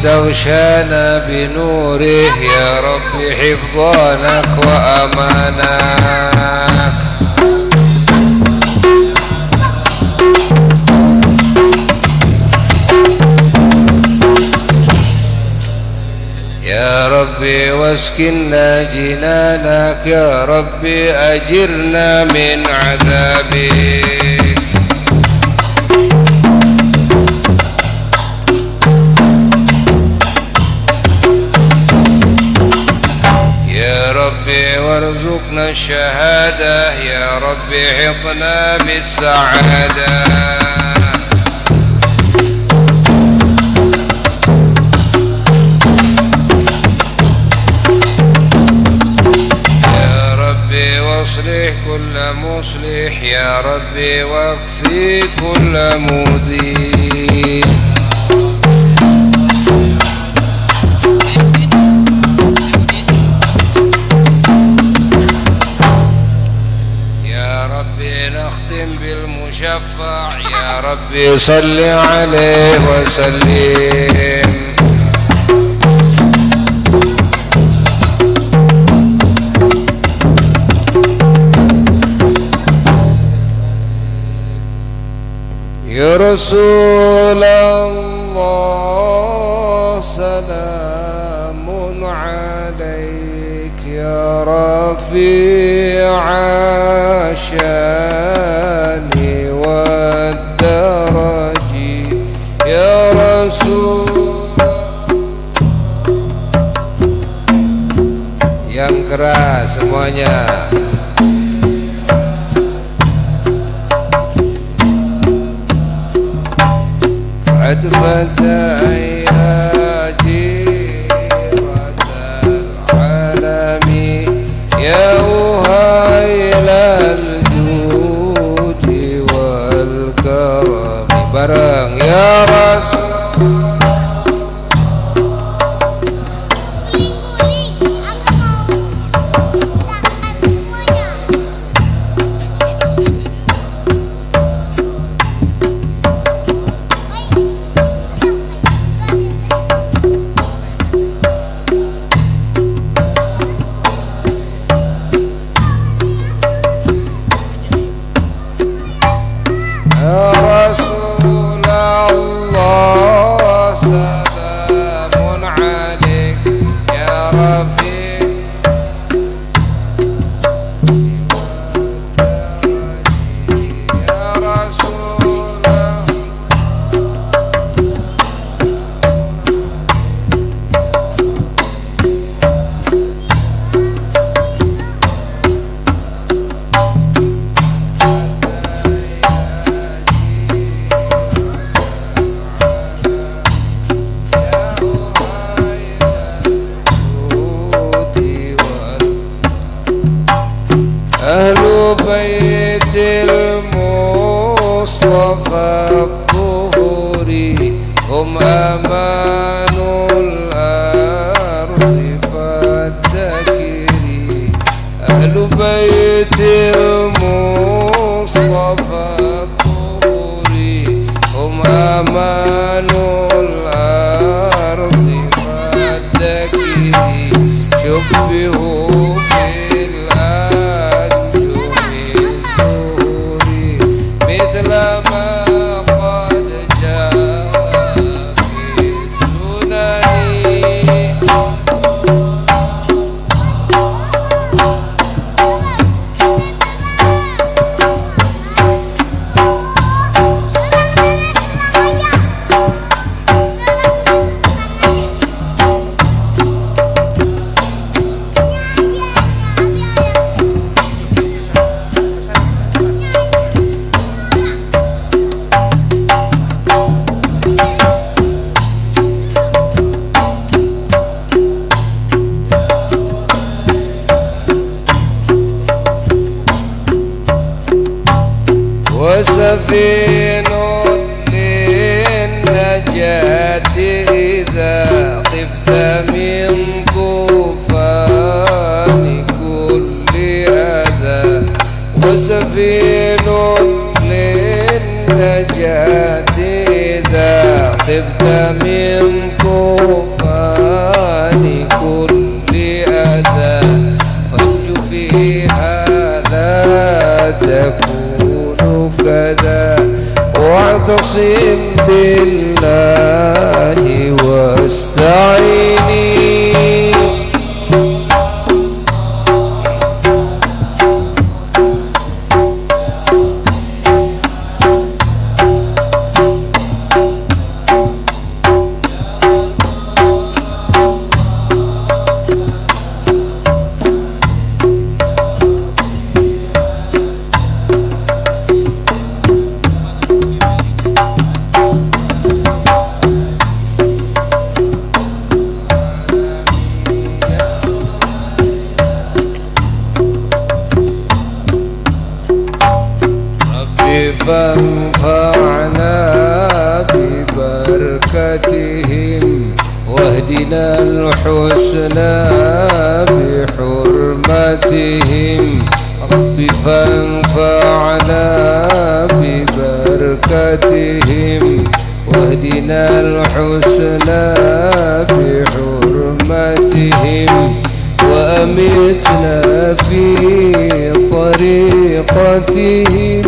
تغشانا بنوره يا رب حفظانك وأمانك يا ربي واسكننا جنانك يا ربي أجرنا من عذابك يا ربي وارزقنا الشهادة يا ربي حطنا بالسعادة واصلح كل مصلح يا ربي واكفي كل مضيع يا ربي نختم بالمشفع يا ربي صل عليه وسلم يا رسول الله سلام عليك يا رفيع الشان والدرج يا رسول yang keras semuanya. عتبة يا جيرة العالم يا وهيل الجود والكرم bareng يا رسول بيت المصطفى الطهور هم أمان الأرض فالذكر أهل بيت المصطفى الطهور هم أمان الأرض فالذكر شبهوا وسفين للنجاة إذا خفت من طوفان كل أذى وسفين للنجاة إذا خفت من طوفان فيها لا تكون كذا واعتصم بالله واستعيني فانفعنا ببركتهم واهدنا الحسنى بحرمتهم رب فانفعنا ببركتهم واهدنا الحسنى بحرمتهم وأمتنا في طريقتهم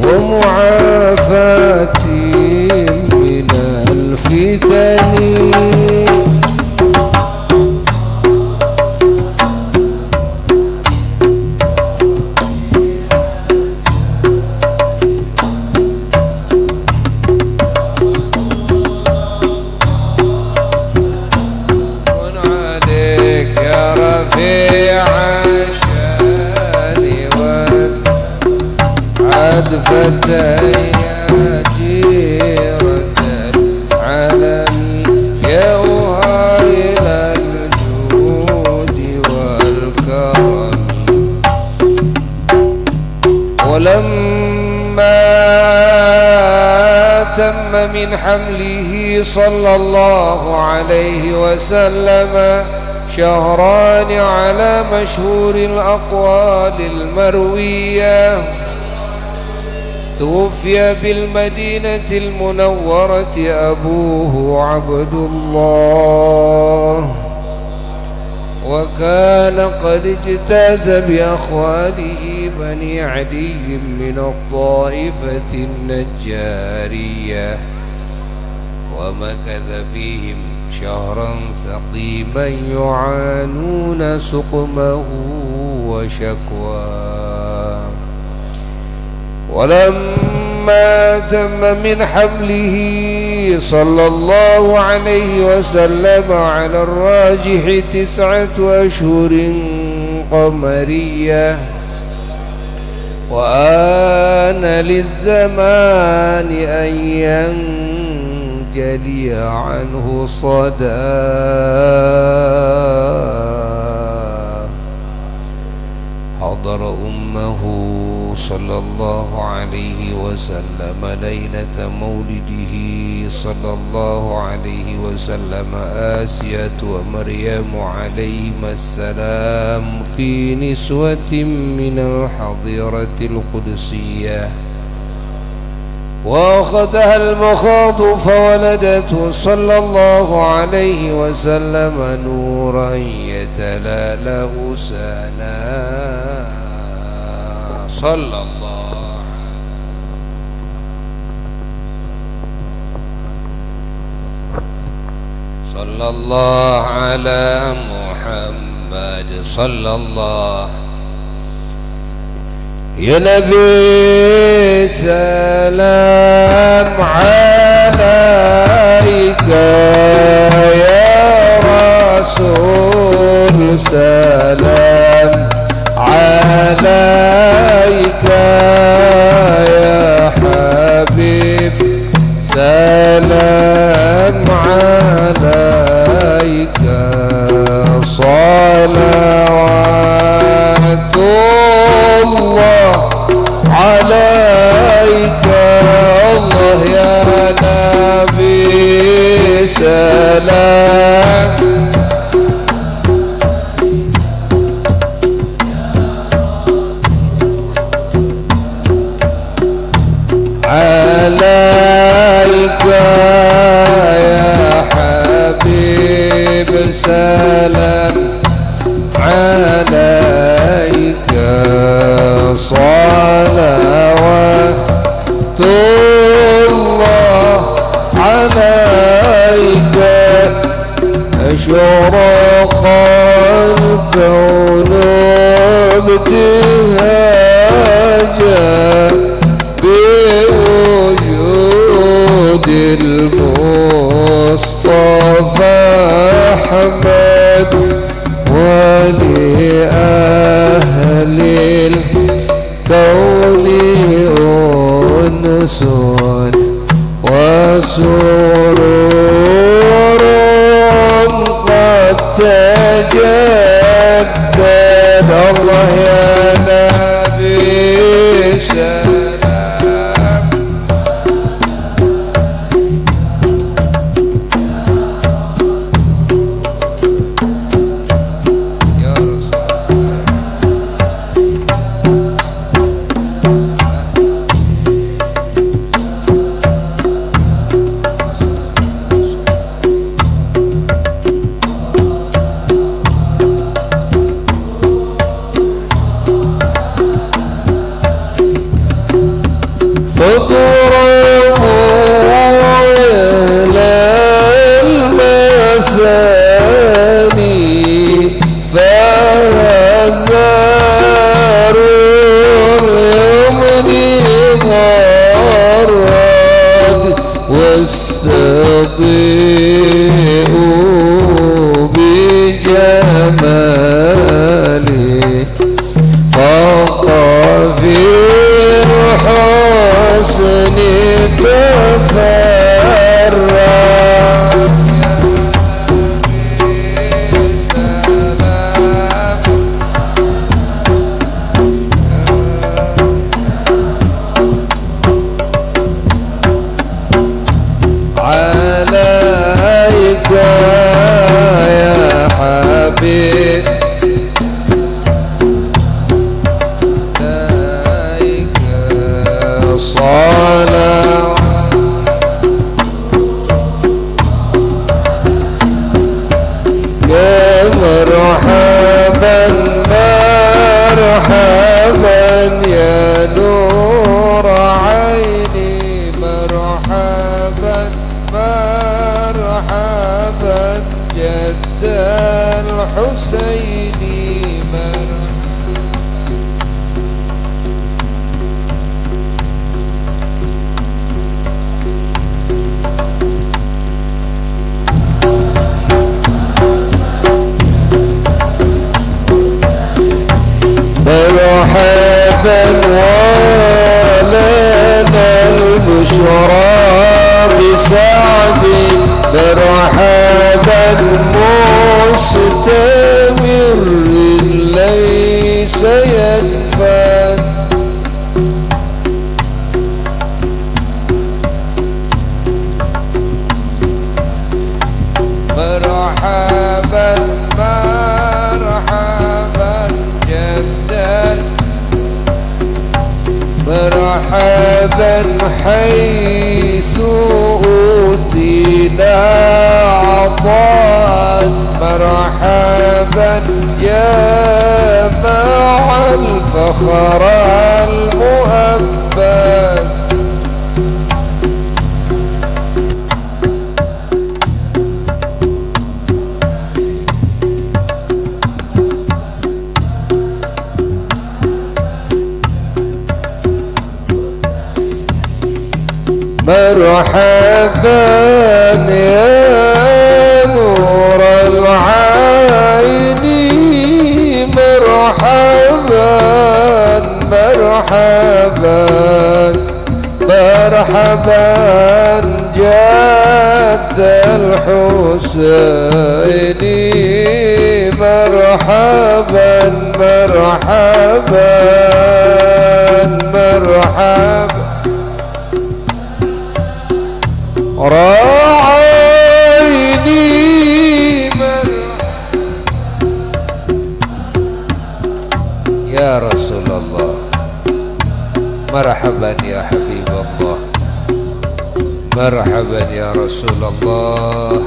ومعافاتهم من الفتن كن عليك يا رفيع الشان والعدفة يا جيرة العالم يا وهائل الجود والكرم ولما تم من حمله صلى الله عليه وسلم شهران على مشهور الأقوال المروية توفي بالمدينة المنورة أبوه عبد الله وكان قد اجتاز بأخواله بني عدي من الطائفة النجارية ومكث فيهم شهرا سقيما يعانون سقمه وشكواه ولما تم من حمله صلى الله عليه وسلم على الراجح 9 أشهر قمرية وآن للزمان أن ينجلي عنه صدى حضر أمه صلى الله عليه وسلم ليلة مولده صلى الله عليه وسلم آسية ومريم عليهما السلام في نسوة من الحظيرة القدسية وأخذها المخاض فولدته صلى الله عليه وسلم نورا يتلألأ سنا صلى الله على محمد صلى الله يا نبي سلام عليك يا رسول سلام عليك يا حبيب سلام عليك صلوات الله عليك الله يا نبي سلام عليك يا حبيب سلام عليك صلوات الله عليك أشرق الكون ابتهاجا بوجود المصطفى أحمد ولأهل الكون أنس وسرور قد تجدد الله يا نبي سلام يا رسول فاقرأوا إلى المثاني فهزار اليمن غرد واستضيئوا بجماله فوق في الحسن تفرد عليك يا حبيب صلاة يا مرحبا مرحبا يا نور عيني مرحبا مرحبا جد الحسين مرحبا ولنا البشرى بسعد مرحبا مستمر ليس ينفد مرحبا مرحبا جدا مرحبا حيث أوتينا عطاء مرحبا جمع الفخر المؤبد مرحبا يا نور العين مرحبا مرحبا مرحبا جد الحسين مرحبا مرحبا مرحبا راعيني يا رسول الله مرحبا يا حبيب الله مرحبا يا رسول الله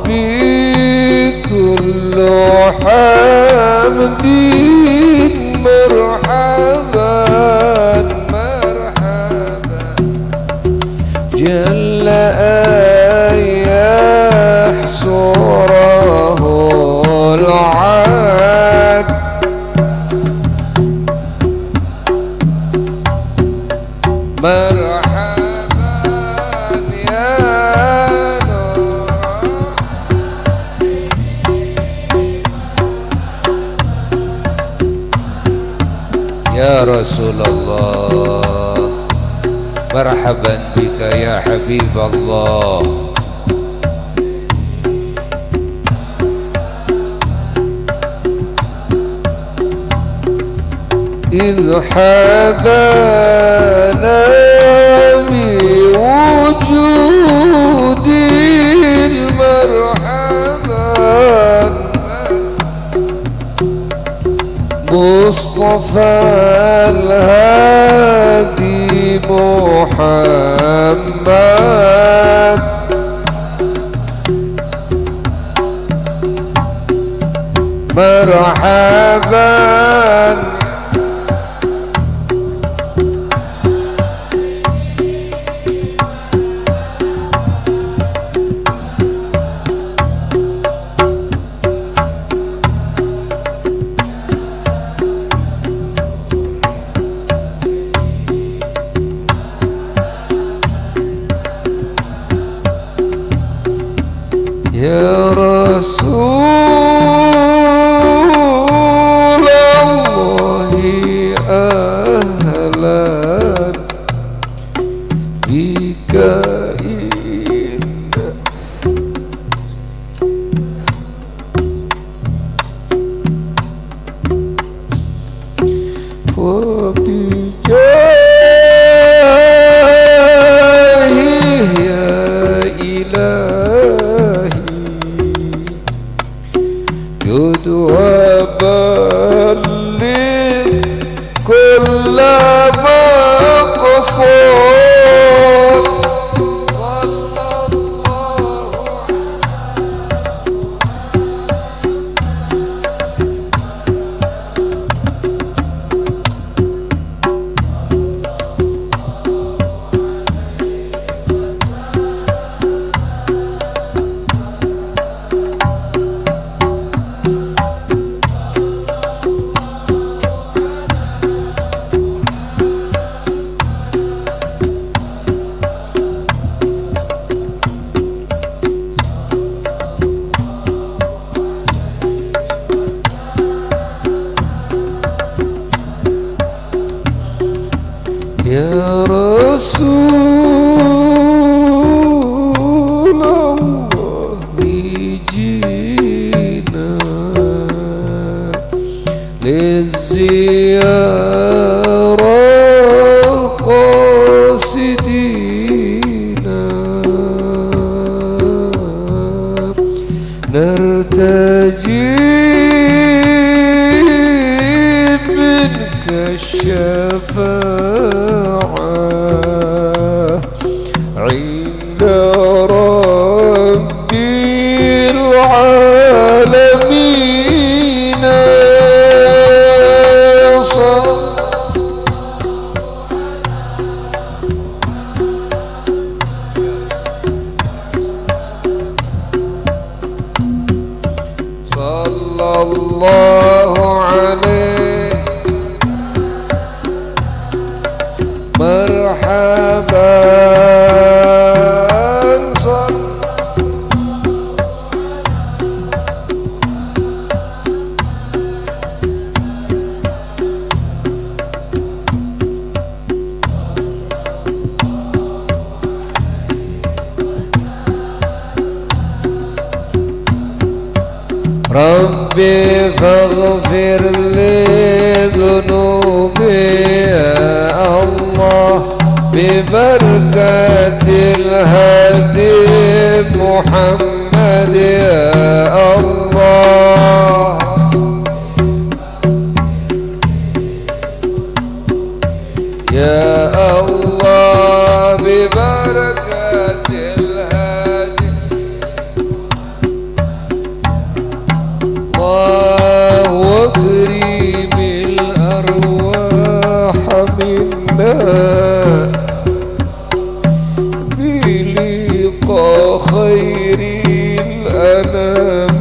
فلربي كل حمد مرحبا مرحبا جل أن يحصره العاد مرحبا يا نور يا رسول الله مرحبا بك يا حبيب الله إذ حبانا بوجود المرحبا مصطفى الهادي محمد مرحبا يا رسول الله أهلا بك وبجاهه يا إلهي جد وبلغ كل مقصود صلى الله يا رسول الله جينا للزيارة قاصدين نرتجي منك الشفاعة عند رب العالمين صلى الله عليه مرحبا ربي فاغفر لي ذنوبي يا الله ببركة الهادي محمد يا الله يا الله ببركة الهادي لقاء خير الأنام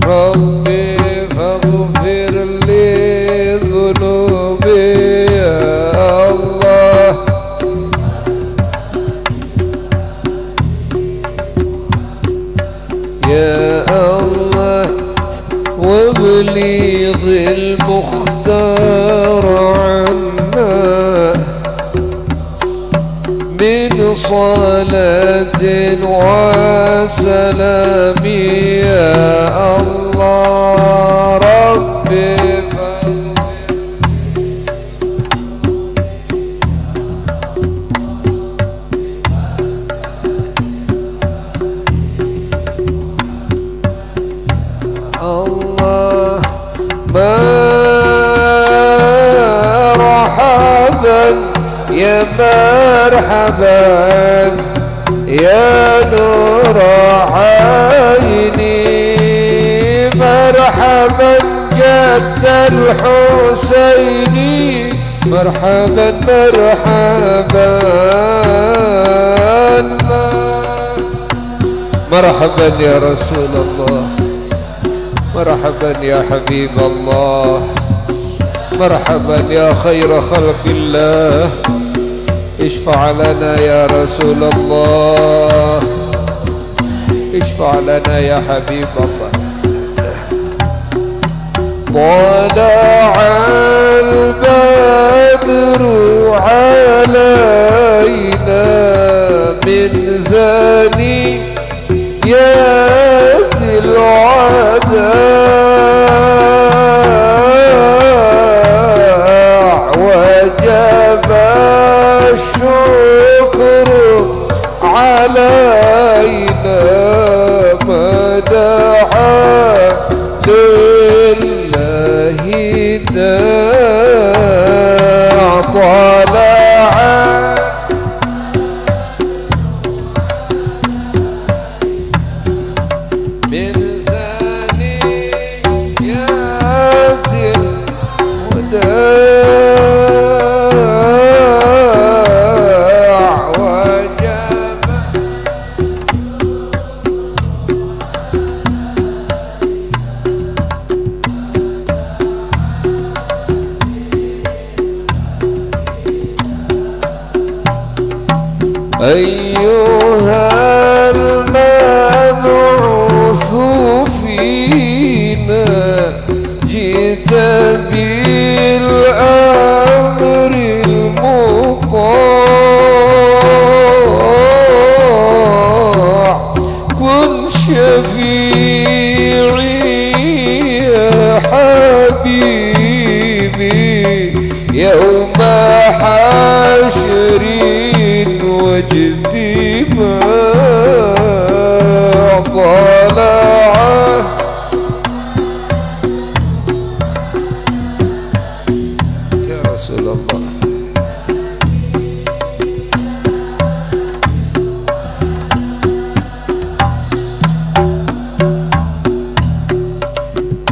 ربي فاغفر لي ذنوبي يا الله يا الله وابلغ المختار عنا من صلاة وسلام يا الله ربي الله مرحبا يا مرحبا يا نور عيني مرحبا جد الحسيني مرحبا مرحبا مرحبا يا رسول الله مرحبا يا حبيب الله مرحبا يا خير خلق الله اشفع لنا يا رسول الله اشفع لنا يا حبيب الله طلع البدر علينا من ثنيات الوداع وجب الشكر علينا ما دعا لله داع طلع من ثنيات الوداع وجب أيها المبعوث فينا جئت بالأمر المطاع كن شفيعي يا حبيبي يوم حشر واجتماع طلع يا رسول الله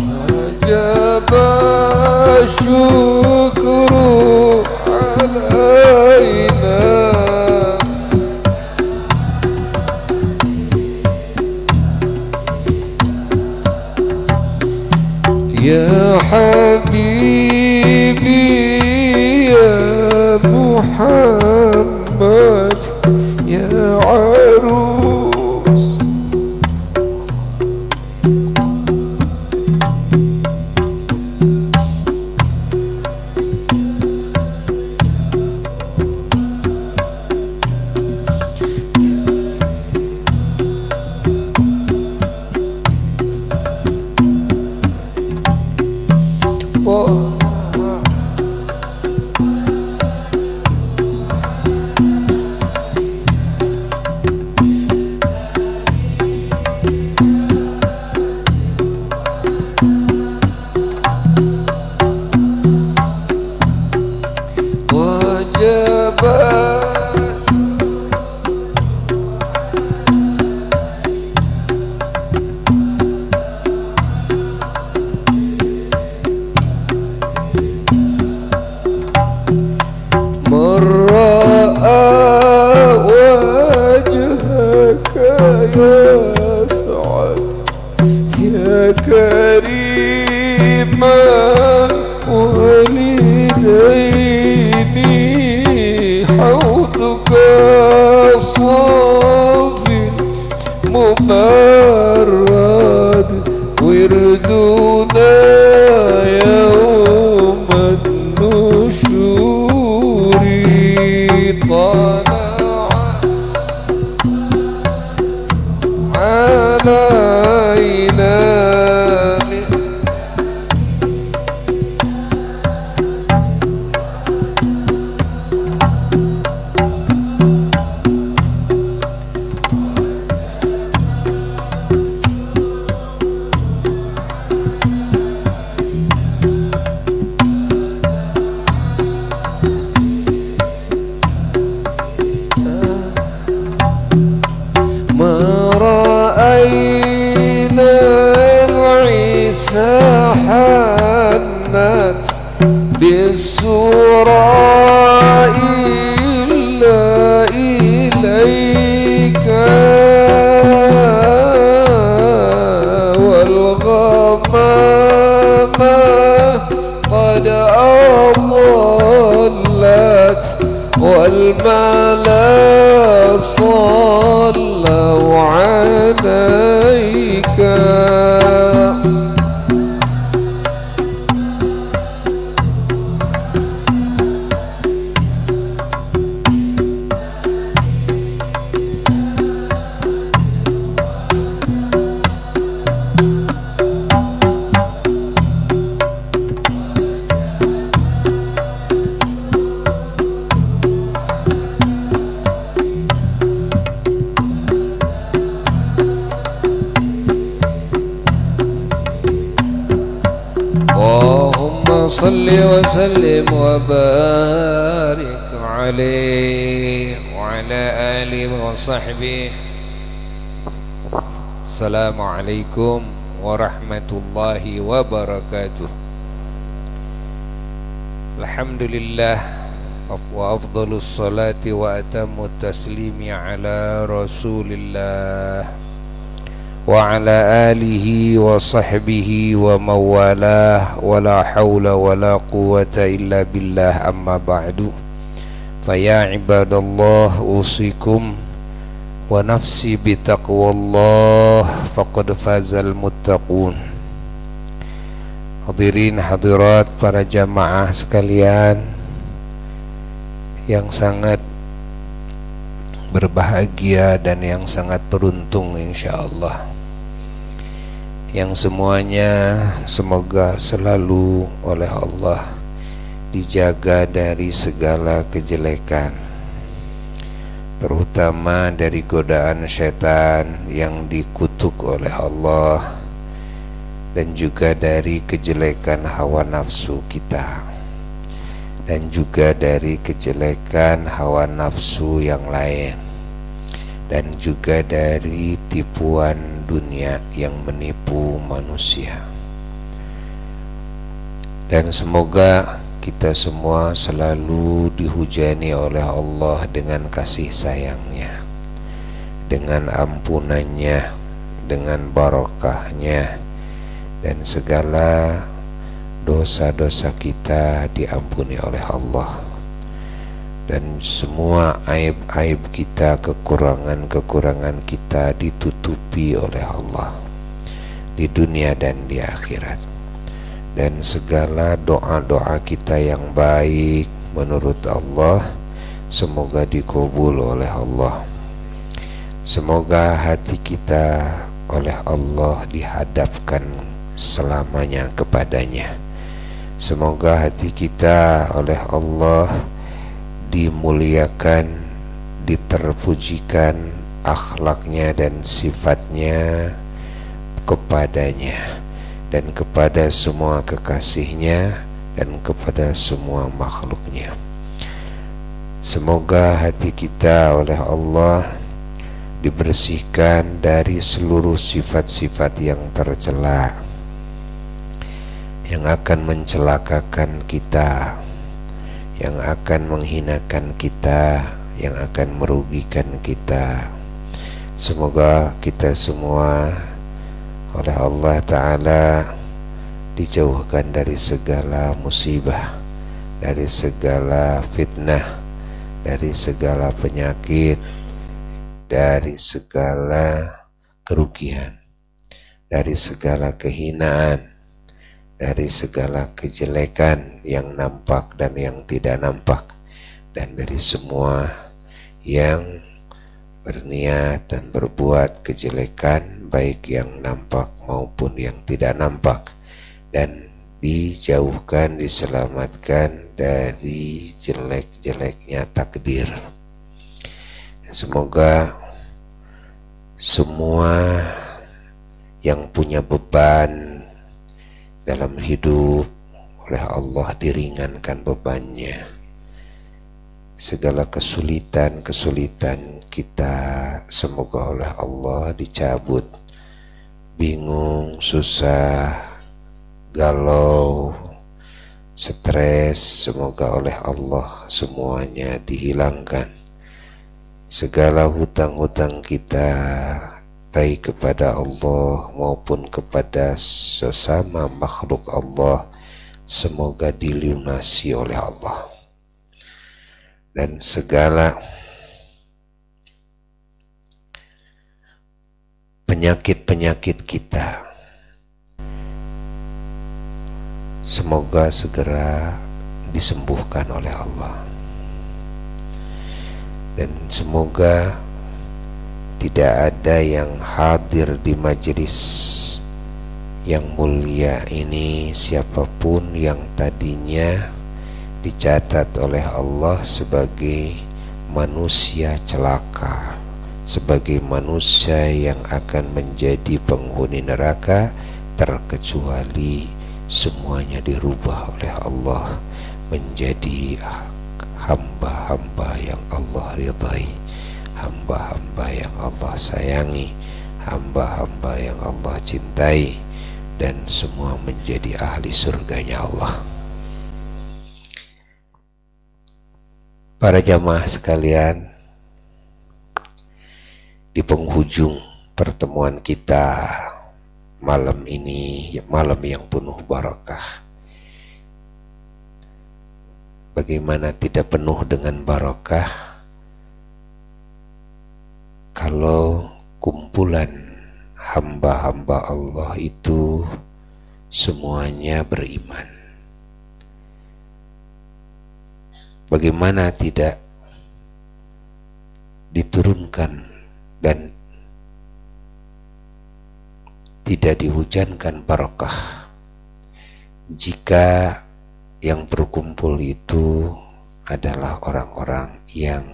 وجب الشكر علينا يا حبيبي يا محمد يا عروس كصافي مبرد وردنا يوم النشور طلع علينا حنت بالسورة إلا إليك والغمامة قد أضلت والملا صلوا عليك صل وسلم وبارك عليه وعلى آله وصحبه. Assalamualaikum warahmatullahi wabarakatuh. Alhamdulillah wa afdalus salati wa atamut taslimi ala rasulillah wa ala alihi wa sahbihi wa mawalah wa la hawla wa la quwwata illa billah, amma ba'du. Faya ibadallah usikum wa nafsi bitaqwallah faqad fazal muttaqun. Hadirin hadirat para jamaah sekalian yang sangat berbahagia dan yang sangat beruntung insyaallah, yang semuanya semoga selalu oleh Allah dijaga dari segala kejelekan, terutama dari godaan syaitan yang dikutuk oleh Allah, dan juga dari kejelekan hawa nafsu kita, dan juga dari kejelekan hawa nafsu yang lain, dan juga dari tipuan dunia yang menipu manusia. Dan semoga kita semua selalu dihujani oleh Allah dengan kasih sayangnya, dengan ampunannya, dengan barokahnya, dan segala dosa-dosa kita diampuni oleh Allah, dan semua aib-aib kita, kekurangan-kekurangan kita ditutupi oleh Allah di dunia dan di akhirat, dan segala doa-doa kita yang baik menurut Allah semoga dikabul oleh Allah. Semoga hati kita oleh Allah dihadapkan selamanya kepadanya. Semoga hati kita oleh Allah dimuliakan, diterpujikan akhlaknya dan sifatnya kepadanya dan kepada semua kekasihnya dan kepada semua makhluknya. Semoga hati kita oleh Allah dibersihkan dari seluruh sifat-sifat yang tercela, yang akan mencelakakan kita, yang akan menghinakan kita, yang akan merugikan kita. Semoga kita semua oleh Allah Ta'ala dijauhkan dari segala musibah, dari segala fitnah, dari segala penyakit, dari segala kerugian, dari segala kehinaan, dari segala kejelekan yang nampak dan yang tidak nampak, dan dari semua yang berniat dan berbuat kejelekan, baik yang nampak maupun yang tidak nampak, dan dijauhkan, diselamatkan dari jelek-jeleknya takdir. Semoga semua yang punya beban dalam hidup oleh Allah diringankan bebannya. Segala kesulitan kita semoga oleh Allah dicabut. Bingung, susah, galau, stres, semoga oleh Allah semuanya dihilangkan. Segala hutang-hutang kita, baik kepada Allah maupun kepada sesama makhluk Allah, semoga dilunasi oleh Allah. Dan segala penyakit-penyakit kita semoga segera disembuhkan oleh Allah. Dan semoga tidak ada yang hadir di majelis yang mulia ini, siapapun yang tadinya dicatat oleh Allah sebagai manusia celaka, sebagai manusia yang akan menjadi penghuni neraka, terkecuali semuanya dirubah oleh Allah menjadi hamba-hamba yang Allah ridhai, hamba-hamba yang Allah sayangi, hamba-hamba yang Allah cintai, dan semua menjadi ahli surganya Allah. Para jamaah sekalian, di penghujung pertemuan kita malam ini, malam yang penuh barakah, bagaimana tidak penuh dengan barakah kalau kumpulan hamba-hamba Allah itu semuanya beriman? Bagaimana tidak diturunkan dan tidak dihujankan barakah jika yang berkumpul itu adalah orang-orang yang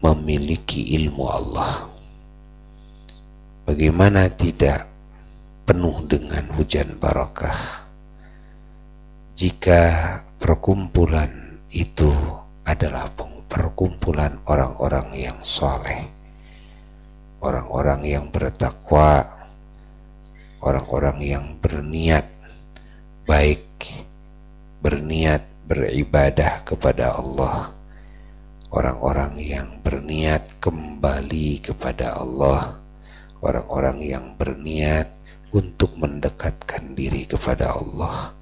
memiliki ilmu Allah? Bagaimana tidak penuh dengan hujan barakah jika perkumpulan itu adalah perkumpulan orang-orang yang soleh, orang-orang yang bertakwa, orang-orang yang berniat baik, berniat beribadah kepada Allah, orang-orang yang berniat kembali kepada Allah, orang-orang yang berniat untuk mendekatkan diri kepada Allah,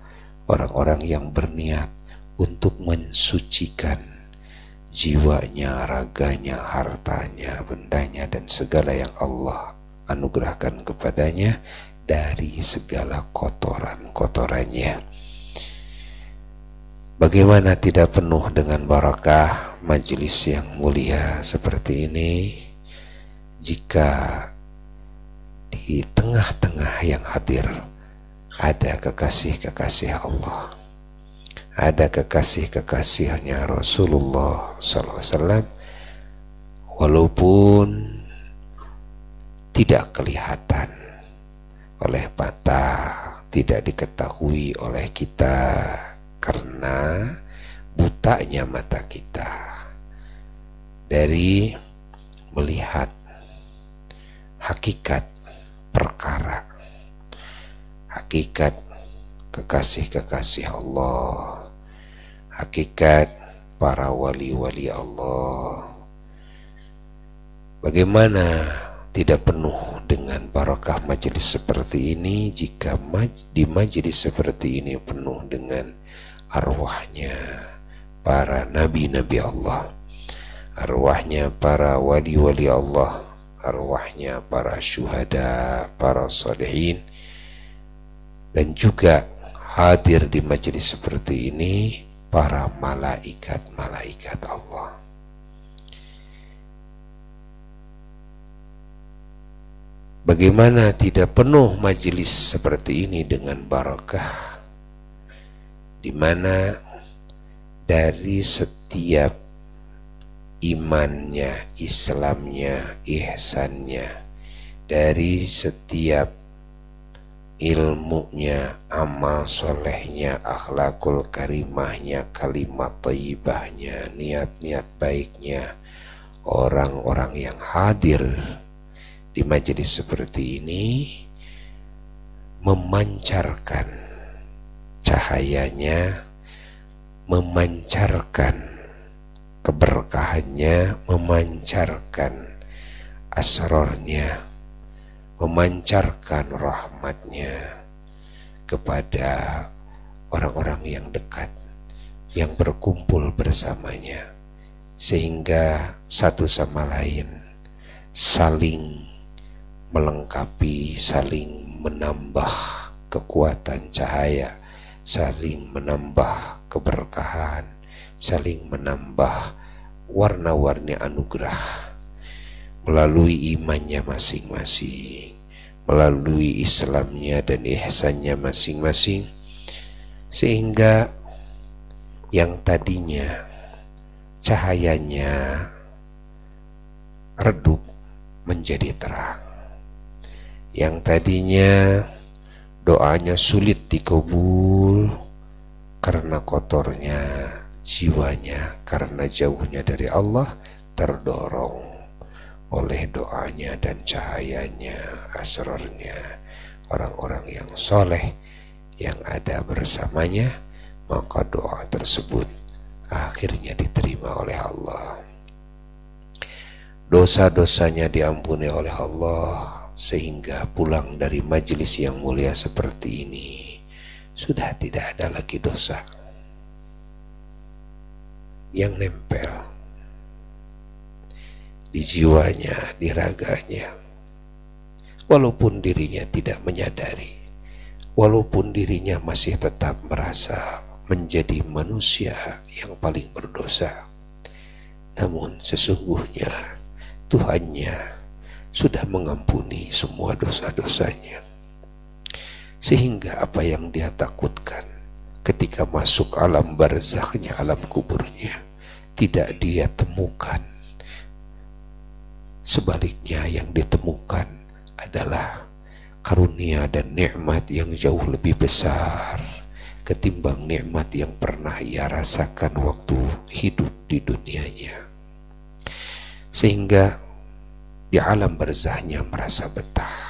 orang-orang yang berniat untuk mensucikan jiwanya, raganya, hartanya, bendanya, dan segala yang Allah anugerahkan kepadanya dari segala kotoran-kotorannya. Bagaimana tidak penuh dengan barakah majelis yang mulia seperti ini jika di tengah-tengah yang hadir ada kekasih-kekasih Allah, ada kekasih-kekasihnya Rasulullah SAW, walaupun tidak kelihatan oleh mata, tidak diketahui oleh kita karena butanya mata kita dari melihat hakikat perkara, hakikat kekasih-kekasih Allah, hakikat para wali-wali Allah. Bagaimana tidak penuh dengan barakah majelis seperti ini jika di majelis seperti ini penuh dengan arwahnya para nabi-nabi Allah, arwahnya para wali-wali Allah, arwahnya para syuhada, para salihin, dan juga hadir di majelis seperti ini para malaikat-malaikat Allah. Bagaimana tidak penuh majelis seperti ini dengan barakah, di mana dari setiap imannya, Islamnya, ihsannya, dari setiap ilmunya, amal solehnya, akhlakul karimahnya, kalimat thayyibahnya, niat-niat baiknya, orang-orang yang hadir di majelis seperti ini memancarkan cahayanya, memancarkan keberkahannya, memancarkan asrornya, memancarkan rahmatnya kepada orang-orang yang dekat, yang berkumpul bersamanya, sehingga satu sama lain saling melengkapi, saling menambah kekuatan cahaya, saling menambah keberkahan, saling menambah warna-warni anugerah melalui imannya masing-masing, melalui Islamnya dan ihsannya masing-masing, sehingga yang tadinya cahayanya redup menjadi terang, yang tadinya doanya sulit dikabul karena kotornya jiwanya, karena jauhnya dari Allah, terdorong oleh doanya dan cahayanya, asrornya orang-orang yang soleh yang ada bersamanya, maka doa tersebut akhirnya diterima oleh Allah. Dosa-dosanya diampuni oleh Allah, sehingga pulang dari majelis yang mulia seperti ini sudah tidak ada lagi dosa yang nempel di jiwanya, di raganya, walaupun dirinya tidak menyadari, walaupun dirinya masih tetap merasa menjadi manusia yang paling berdosa, namun sesungguhnya Tuhannya sudah mengampuni semua dosa-dosanya, sehingga apa yang dia takutkan ketika masuk alam barzakhnya, alam kuburnya, tidak dia temukan. Sebaliknya yang ditemukan adalah karunia dan nikmat yang jauh lebih besar ketimbang nikmat yang pernah ia rasakan waktu hidup di dunianya, sehingga di alam barzahnya merasa betah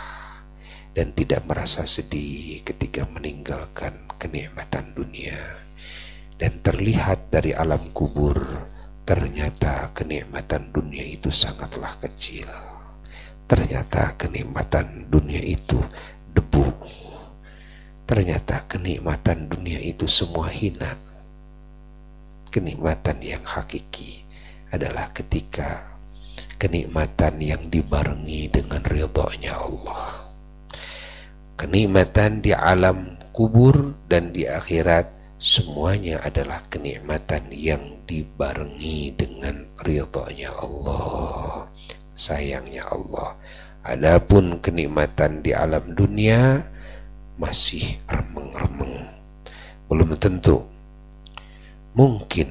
dan tidak merasa sedih ketika meninggalkan kenikmatan dunia. Dan terlihat dari alam kubur, ternyata kenikmatan dunia itu sangatlah kecil. Ternyata kenikmatan dunia itu debu. Ternyata kenikmatan dunia itu semua hina. Kenikmatan yang hakiki adalah ketika kenikmatan yang dibarengi dengan ridhonya Allah. Kenikmatan di alam kubur dan di akhirat semuanya adalah kenikmatan yang dibarengi dengan ridhonya Allah, sayangnya Allah. Adapun kenikmatan di alam dunia masih remeng-remeng, belum tentu. Mungkin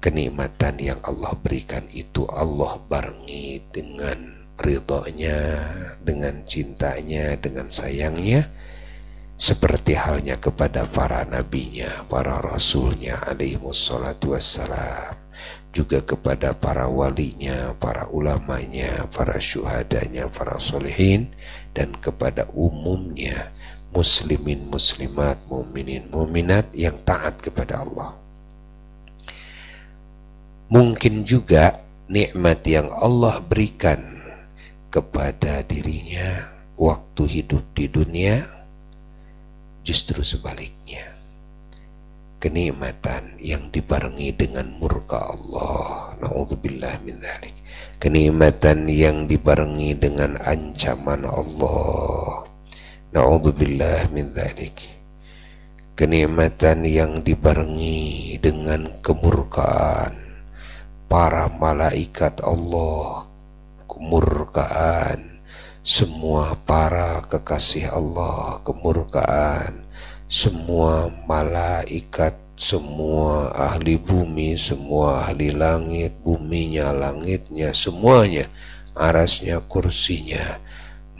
kenikmatan yang Allah berikan itu Allah barengi dengan ridhonya, dengan cintanya, dengan sayangnya, seperti halnya kepada para nabinya, para rasulnya alaihimussalatu wassalam, juga kepada para walinya, para ulamanya, para syuhadanya, para solehin, dan kepada umumnya muslimin muslimat, muminin muminat yang taat kepada Allah. Mungkin juga nikmat yang Allah berikan kepada dirinya waktu hidup di dunia justru sebaliknya. kenikmatan yang dibarengi dengan murka Allah. Na'udzubillah min dzalik. Kenikmatan yang dibarengi dengan ancaman Allah. Na'udzubillah min dzalik. Kenikmatan yang dibarengi dengan kemurkaan para malaikat Allah, kemurkaan semua para kekasih Allah, kemurkaan semua malaikat, semua ahli bumi, semua ahli langit, buminya, langitnya, semuanya, arasnya, kursinya,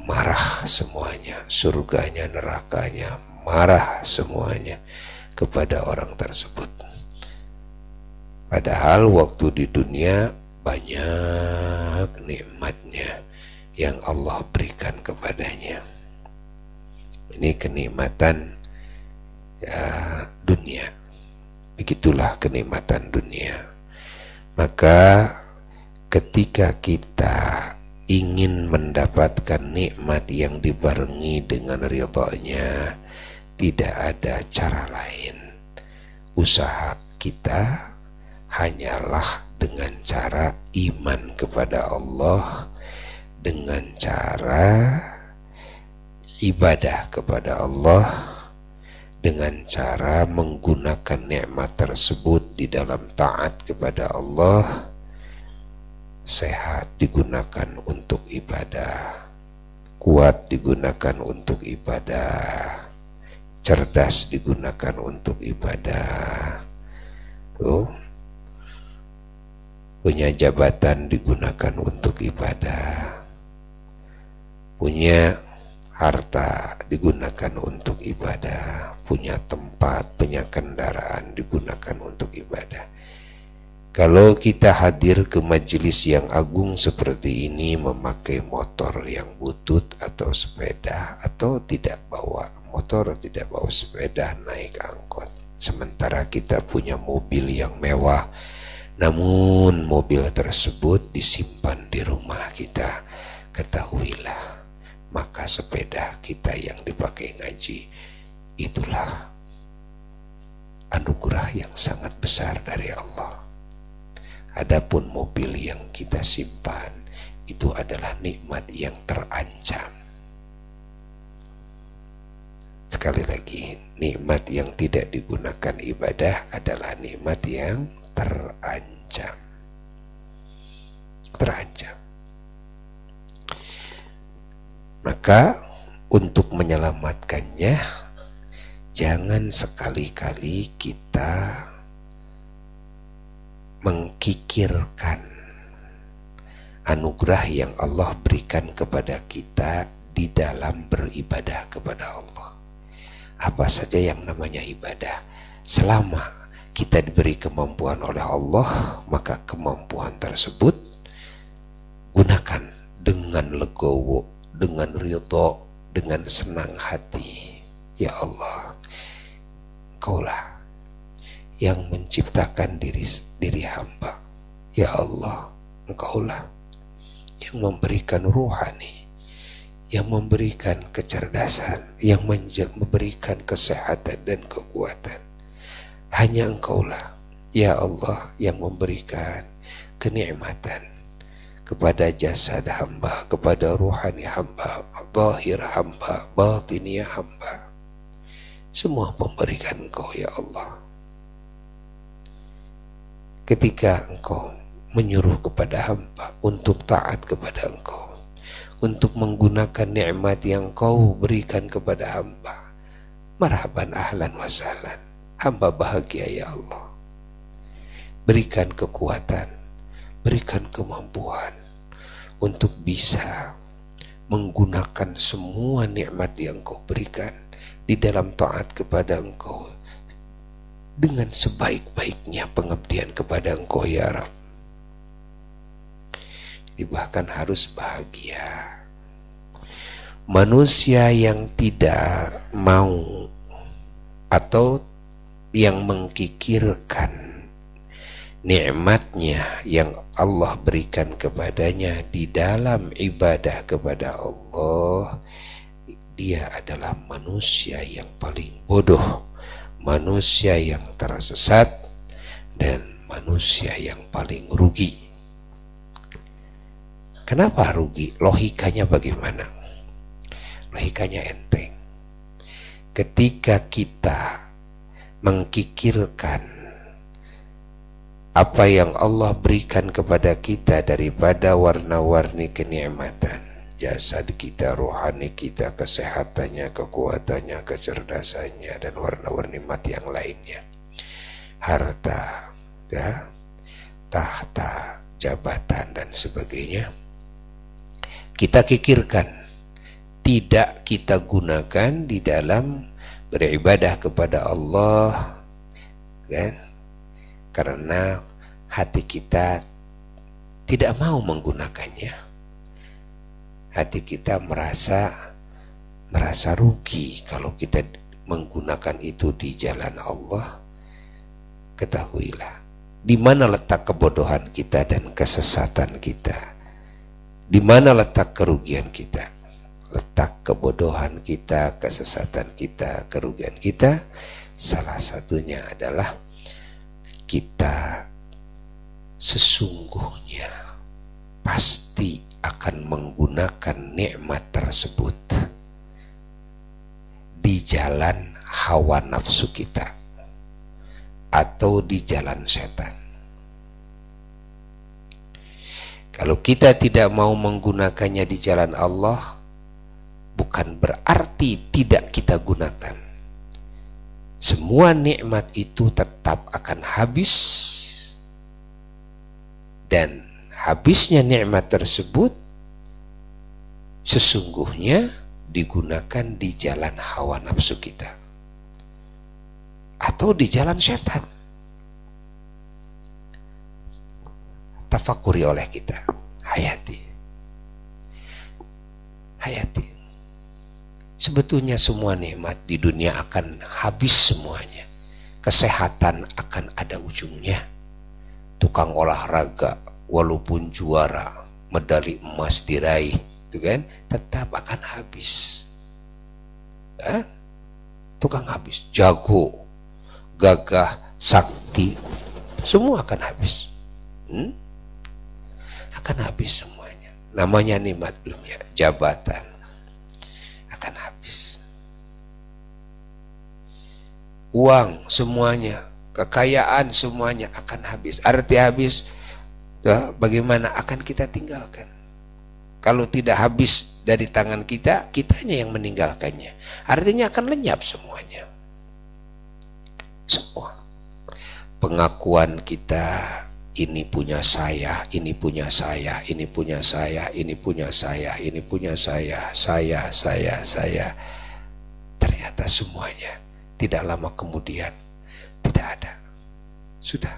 marah semuanya, surganya, nerakanya, marah semuanya kepada orang tersebut. Padahal waktu di dunia banyak nikmatnya yang Allah berikan kepadanya. Ini kenikmatan dunia. Begitulah kenikmatan dunia. Maka ketika kita ingin mendapatkan nikmat yang dibarengi dengan ridhonya, tidak ada cara lain. Usaha kita hanyalah dengan cara iman kepada Allah, dengan cara ibadah kepada Allah, dengan cara menggunakan nikmat tersebut di dalam taat kepada Allah. Sehat digunakan untuk ibadah, kuat digunakan untuk ibadah, cerdas digunakan untuk ibadah, punya jabatan digunakan untuk ibadah, punya harta digunakan untuk ibadah, punya tempat, punya kendaraan digunakan untuk ibadah. Kalau kita hadir ke majelis yang agung seperti ini memakai motor yang butut atau sepeda, atau tidak bawa motor, tidak bawa sepeda, naik angkot, sementara kita punya mobil yang mewah, namun mobil tersebut disimpan di rumah kita, ketahuilah maka sepeda kita yang dipakai ngaji itulah anugerah yang sangat besar dari Allah. Adapun mobil yang kita simpan itu adalah nikmat yang terancam. Sekali lagi, nikmat yang tidak digunakan ibadah adalah nikmat yang terancam. Terancam. Maka untuk menyelamatkannya, jangan sekali-kali kita mengkikirkan anugerah yang Allah berikan kepada kita di dalam beribadah kepada Allah. Apa saja yang namanya ibadah, selama kita diberi kemampuan oleh Allah, maka kemampuan tersebut gunakan dengan legowo, dengan ridho, dengan senang hati. Ya Allah, Engkaulah yang menciptakan diri hamba. Ya Allah, Engkaulah yang memberikan ruhani, yang memberikan kecerdasan, yang memberikan kesehatan dan kekuatan. Hanya Engkaulah, ya Allah, yang memberikan kenikmatan kepada jasad hamba, kepada ruhani hamba, zahir hamba, batiniah hamba. Semua memberikan Engkau, ya Allah. Ketika Engkau menyuruh kepada hamba untuk taat kepada Engkau, untuk menggunakan nikmat yang Kau berikan kepada hamba, marhaban, ahlan wa sahlan, hamba bahagia ya Allah. Berikan kekuatan, berikan kemampuan untuk bisa menggunakan semua nikmat yang Kau berikan di dalam taat kepada Engkau dengan sebaik-baiknya pengabdian kepada Engkau ya Rabb. Bahkan harus bahagia. Manusia yang tidak mau atau yang mengkikirkan nikmatnya yang Allah berikan kepadanya di dalam ibadah kepada Allah, dia adalah manusia yang paling bodoh, manusia yang tersesat dan manusia yang paling rugi. Kenapa rugi? Logikanya bagaimana? Logikanya enteng. Ketika kita mengkikirkan apa yang Allah berikan kepada kita daripada warna-warni kenikmatan, jasad kita, rohani kita, kesehatannya, kekuatannya, kecerdasannya, dan warna-warni nikmat yang lainnya, harta, ya, tahta, jabatan, dan sebagainya, kita kikirkan, tidak kita gunakan di dalam beribadah kepada Allah, kan? Karena hati kita tidak mau menggunakannya. Hati kita merasa rugi kalau kita menggunakan itu di jalan Allah. Ketahuilah di mana letak kebodohan kita dan kesesatan kita. Di mana letak kerugian kita? Letak kebodohan kita, kesesatan kita, kerugian kita, salah satunya adalah kita sesungguhnya pasti akan menggunakan nikmat tersebut di jalan hawa nafsu kita atau di jalan setan. Kalau kita tidak mau menggunakannya di jalan Allah, bukan berarti tidak kita gunakan. Semua nikmat itu tetap akan habis, dan habisnya nikmat tersebut sesungguhnya digunakan di jalan hawa nafsu kita atau di jalan setan. Tafakuri oleh kita, hayati. Sebetulnya semua nikmat di dunia akan habis semuanya. Kesehatan akan ada ujungnya. Tukang olahraga walaupun juara, medali emas diraih, itu kan, tetap akan habis. Tukang habis, jago, gagah, sakti, semua akan habis. Akan habis semuanya. Namanya nikmat dunia, jabatan akan habis, uang semuanya, kekayaan semuanya akan habis. Arti habis, bagaimana akan kita tinggalkan? Kalau tidak habis dari tangan kita, kitanya yang meninggalkannya. Artinya akan lenyap semuanya. Semua pengakuan kita, ini punya saya, ini punya saya, ini punya saya, ini punya saya, ini punya saya. Ternyata semuanya tidak lama kemudian tidak ada. Sudah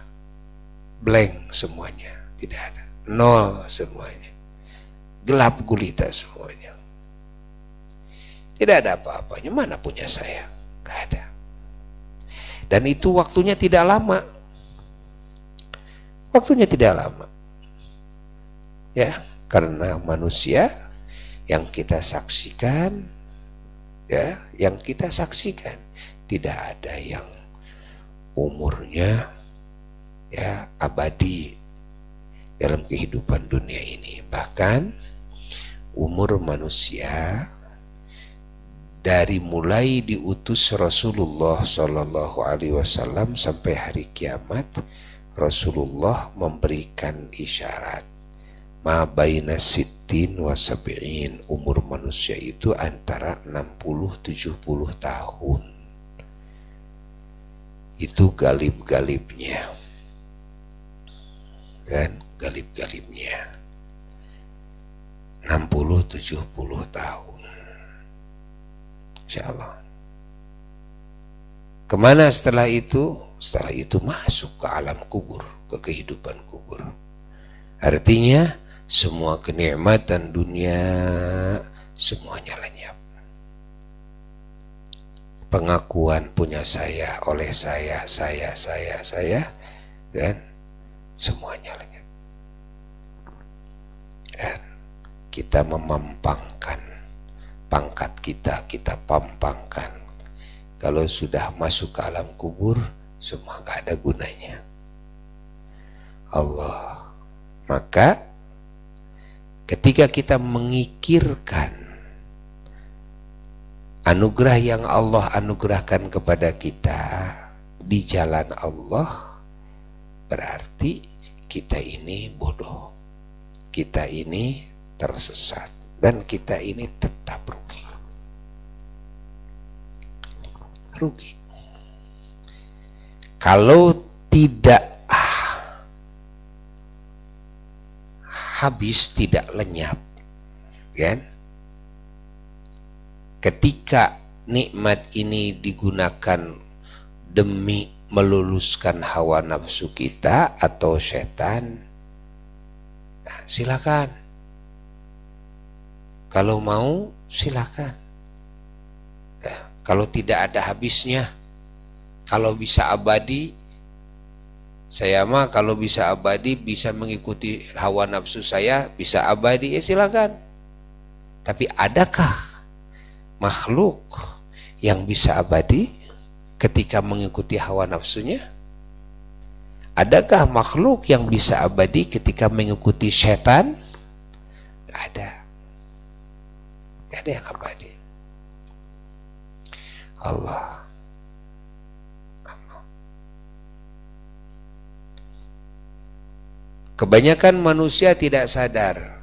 blank semuanya, tidak ada. Nol semuanya. Gelap gulita semuanya. Tidak ada apa-apanya. Mana punya saya? Gak ada. Dan itu waktunya tidak lama. Waktunya tidak lama, ya, karena manusia yang kita saksikan, ya, yang kita saksikan tidak ada yang umurnya, ya, abadi dalam kehidupan dunia ini. Bahkan umur manusia dari mulai diutus Rasulullah Shallallahu Alaihi Wasallam sampai hari kiamat, Rasulullah memberikan isyarat ma baina sittin wa sab'in, umur manusia itu antara 60-70 tahun. Itu galib-galibnya, dan galib-galibnya 60-70 tahun, insya Allah. Kemana setelah itu? Setelah itu masuk ke alam kubur, ke kehidupan kubur. Artinya semua kenikmatan dunia semuanya lenyap. Pengakuan punya saya, oleh saya, dan semuanya lenyap. Dan kita memampangkan pangkat kita pampangkan kalau sudah masuk ke alam kubur semua gak ada gunanya. Allah. Maka ketika kita mengikirkan anugerah yang Allah anugerahkan kepada kita di jalan Allah, berarti kita ini bodoh, kita ini tersesat, dan kita ini tetap rugi. Rugi. Kalau tidak habis, tidak lenyap, kan? Ketika nikmat ini digunakan demi meluluskan hawa nafsu kita atau setan, nah, silakan. Kalau mau silakan. Nah, kalau tidak ada habisnya, kalau bisa abadi, saya mah kalau bisa abadi, bisa mengikuti hawa nafsu saya, bisa abadi, ya silakan. Tapi adakah makhluk yang bisa abadi ketika mengikuti hawa nafsunya? Adakah makhluk yang bisa abadi ketika mengikuti setan? Gak ada. Gak ada yang abadi. Allah. Kebanyakan manusia tidak sadar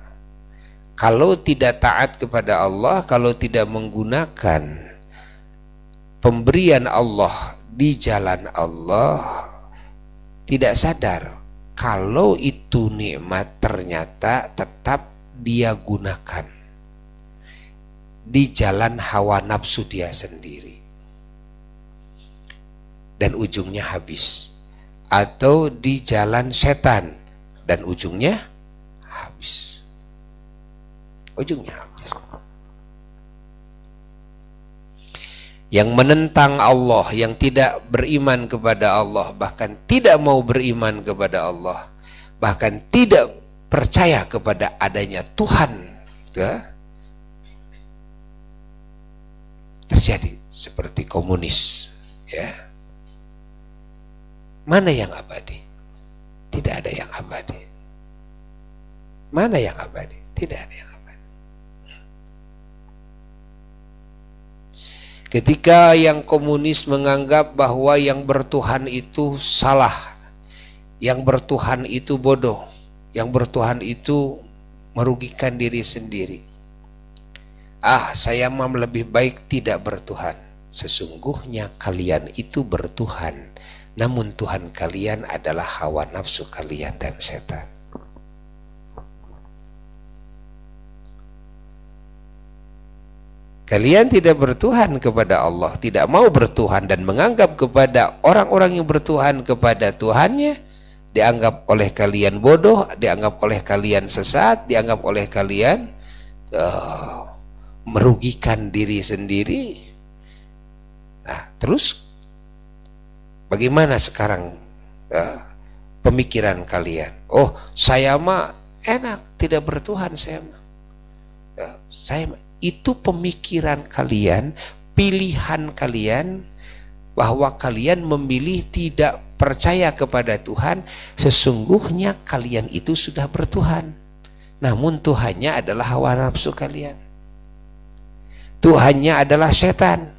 kalau tidak taat kepada Allah, kalau tidak menggunakan pemberian Allah di jalan Allah, tidak sadar kalau itu nikmat ternyata tetap dia gunakan di jalan hawa nafsu dia sendiri, dan ujungnya habis, atau di jalan setan dan ujungnya habis. Ujungnya habis. Yang menentang Allah, yang tidak beriman kepada Allah, bahkan tidak mau beriman kepada Allah, bahkan tidak percaya kepada adanya Tuhan, terjadi seperti komunis, ya. Mana yang abadi? Tidak ada yang abadi. Mana yang abadi? Tidak ada yang abadi. Ketika yang komunis menganggap bahwa yang bertuhan itu salah, yang bertuhan itu bodoh, yang bertuhan itu merugikan diri sendiri. Saya mah lebih baik tidak bertuhan. Sesungguhnya kalian itu bertuhan, namun Tuhan kalian adalah hawa nafsu kalian dan setan. Kalian tidak bertuhan kepada Allah, tidak mau bertuhan, dan menganggap kepada orang-orang yang bertuhan kepada Tuhannya, dianggap oleh kalian bodoh, dianggap oleh kalian sesat, dianggap oleh kalian merugikan diri sendiri. Nah, terus bagaimana sekarang pemikiran kalian? Oh, saya mah enak, tidak bertuhan saya mah. Itu pemikiran kalian, pilihan kalian, bahwa kalian memilih tidak percaya kepada Tuhan. Sesungguhnya kalian itu sudah bertuhan, namun Tuhannya adalah hawa nafsu kalian, Tuhannya adalah setan.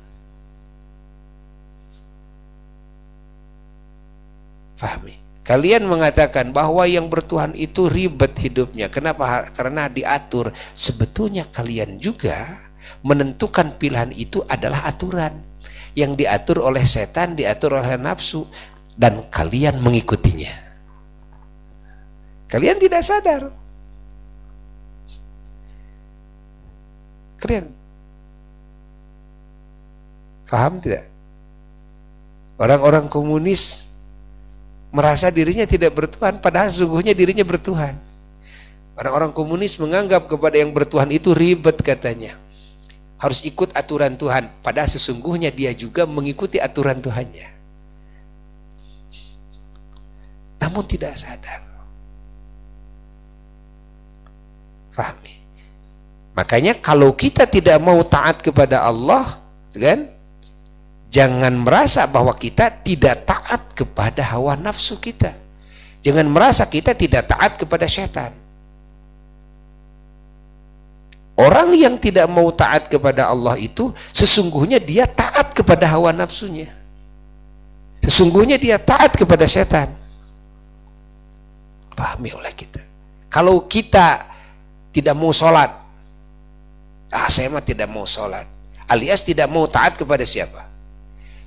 Fahami? Kalian mengatakan bahwa yang bertuhan itu ribet hidupnya. Kenapa? Karena diatur. Sebetulnya kalian juga menentukan pilihan itu adalah aturan yang diatur oleh setan, diatur oleh nafsu, dan kalian mengikutinya. Kalian tidak sadar. Kalian paham tidak? Orang-orang komunis merasa dirinya tidak bertuhan, padahal sesungguhnya dirinya bertuhan. Orang-orang komunis menganggap kepada yang bertuhan itu ribet, katanya. Harus ikut aturan Tuhan, padahal sesungguhnya dia juga mengikuti aturan Tuhannya. Namun tidak sadar. Fahami? Makanya kalau kita tidak mau taat kepada Allah, kan? Jangan merasa bahwa kita tidak taat kepada hawa nafsu kita. Jangan merasa kita tidak taat kepada setan. Orang yang tidak mau taat kepada Allah itu sesungguhnya dia taat kepada hawa nafsunya. Sesungguhnya dia taat kepada setan. Pahami oleh kita. Kalau kita tidak mau sholat, saya mah tidak mau sholat, alias tidak mau taat kepada siapa?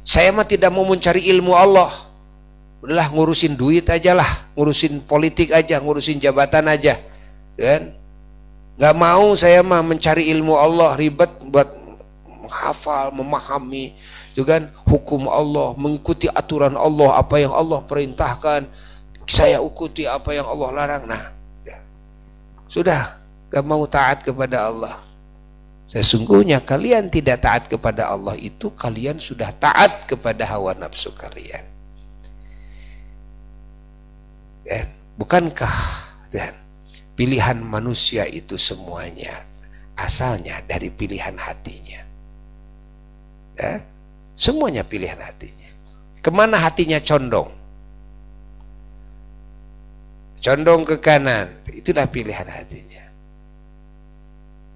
Saya mah tidak mau mencari ilmu Allah, udahlah ngurusin duit aja lah, ngurusin politik aja, ngurusin jabatan aja, kan? Gak mau saya mah mencari ilmu Allah, ribet buat menghafal, memahami, kan? Hukum Allah, mengikuti aturan Allah, apa yang Allah perintahkan, saya ikuti apa yang Allah larang. Nah, ya. Sudah gak mau taat kepada Allah. Sesungguhnya kalian tidak taat kepada Allah itu kalian sudah taat kepada hawa nafsu kalian. Dan bukankah dan pilihan manusia itu semuanya asalnya dari pilihan hatinya? Ya? Semuanya pilihan hatinya. Kemana hatinya condong? Condong ke kanan, itulah pilihan hatinya.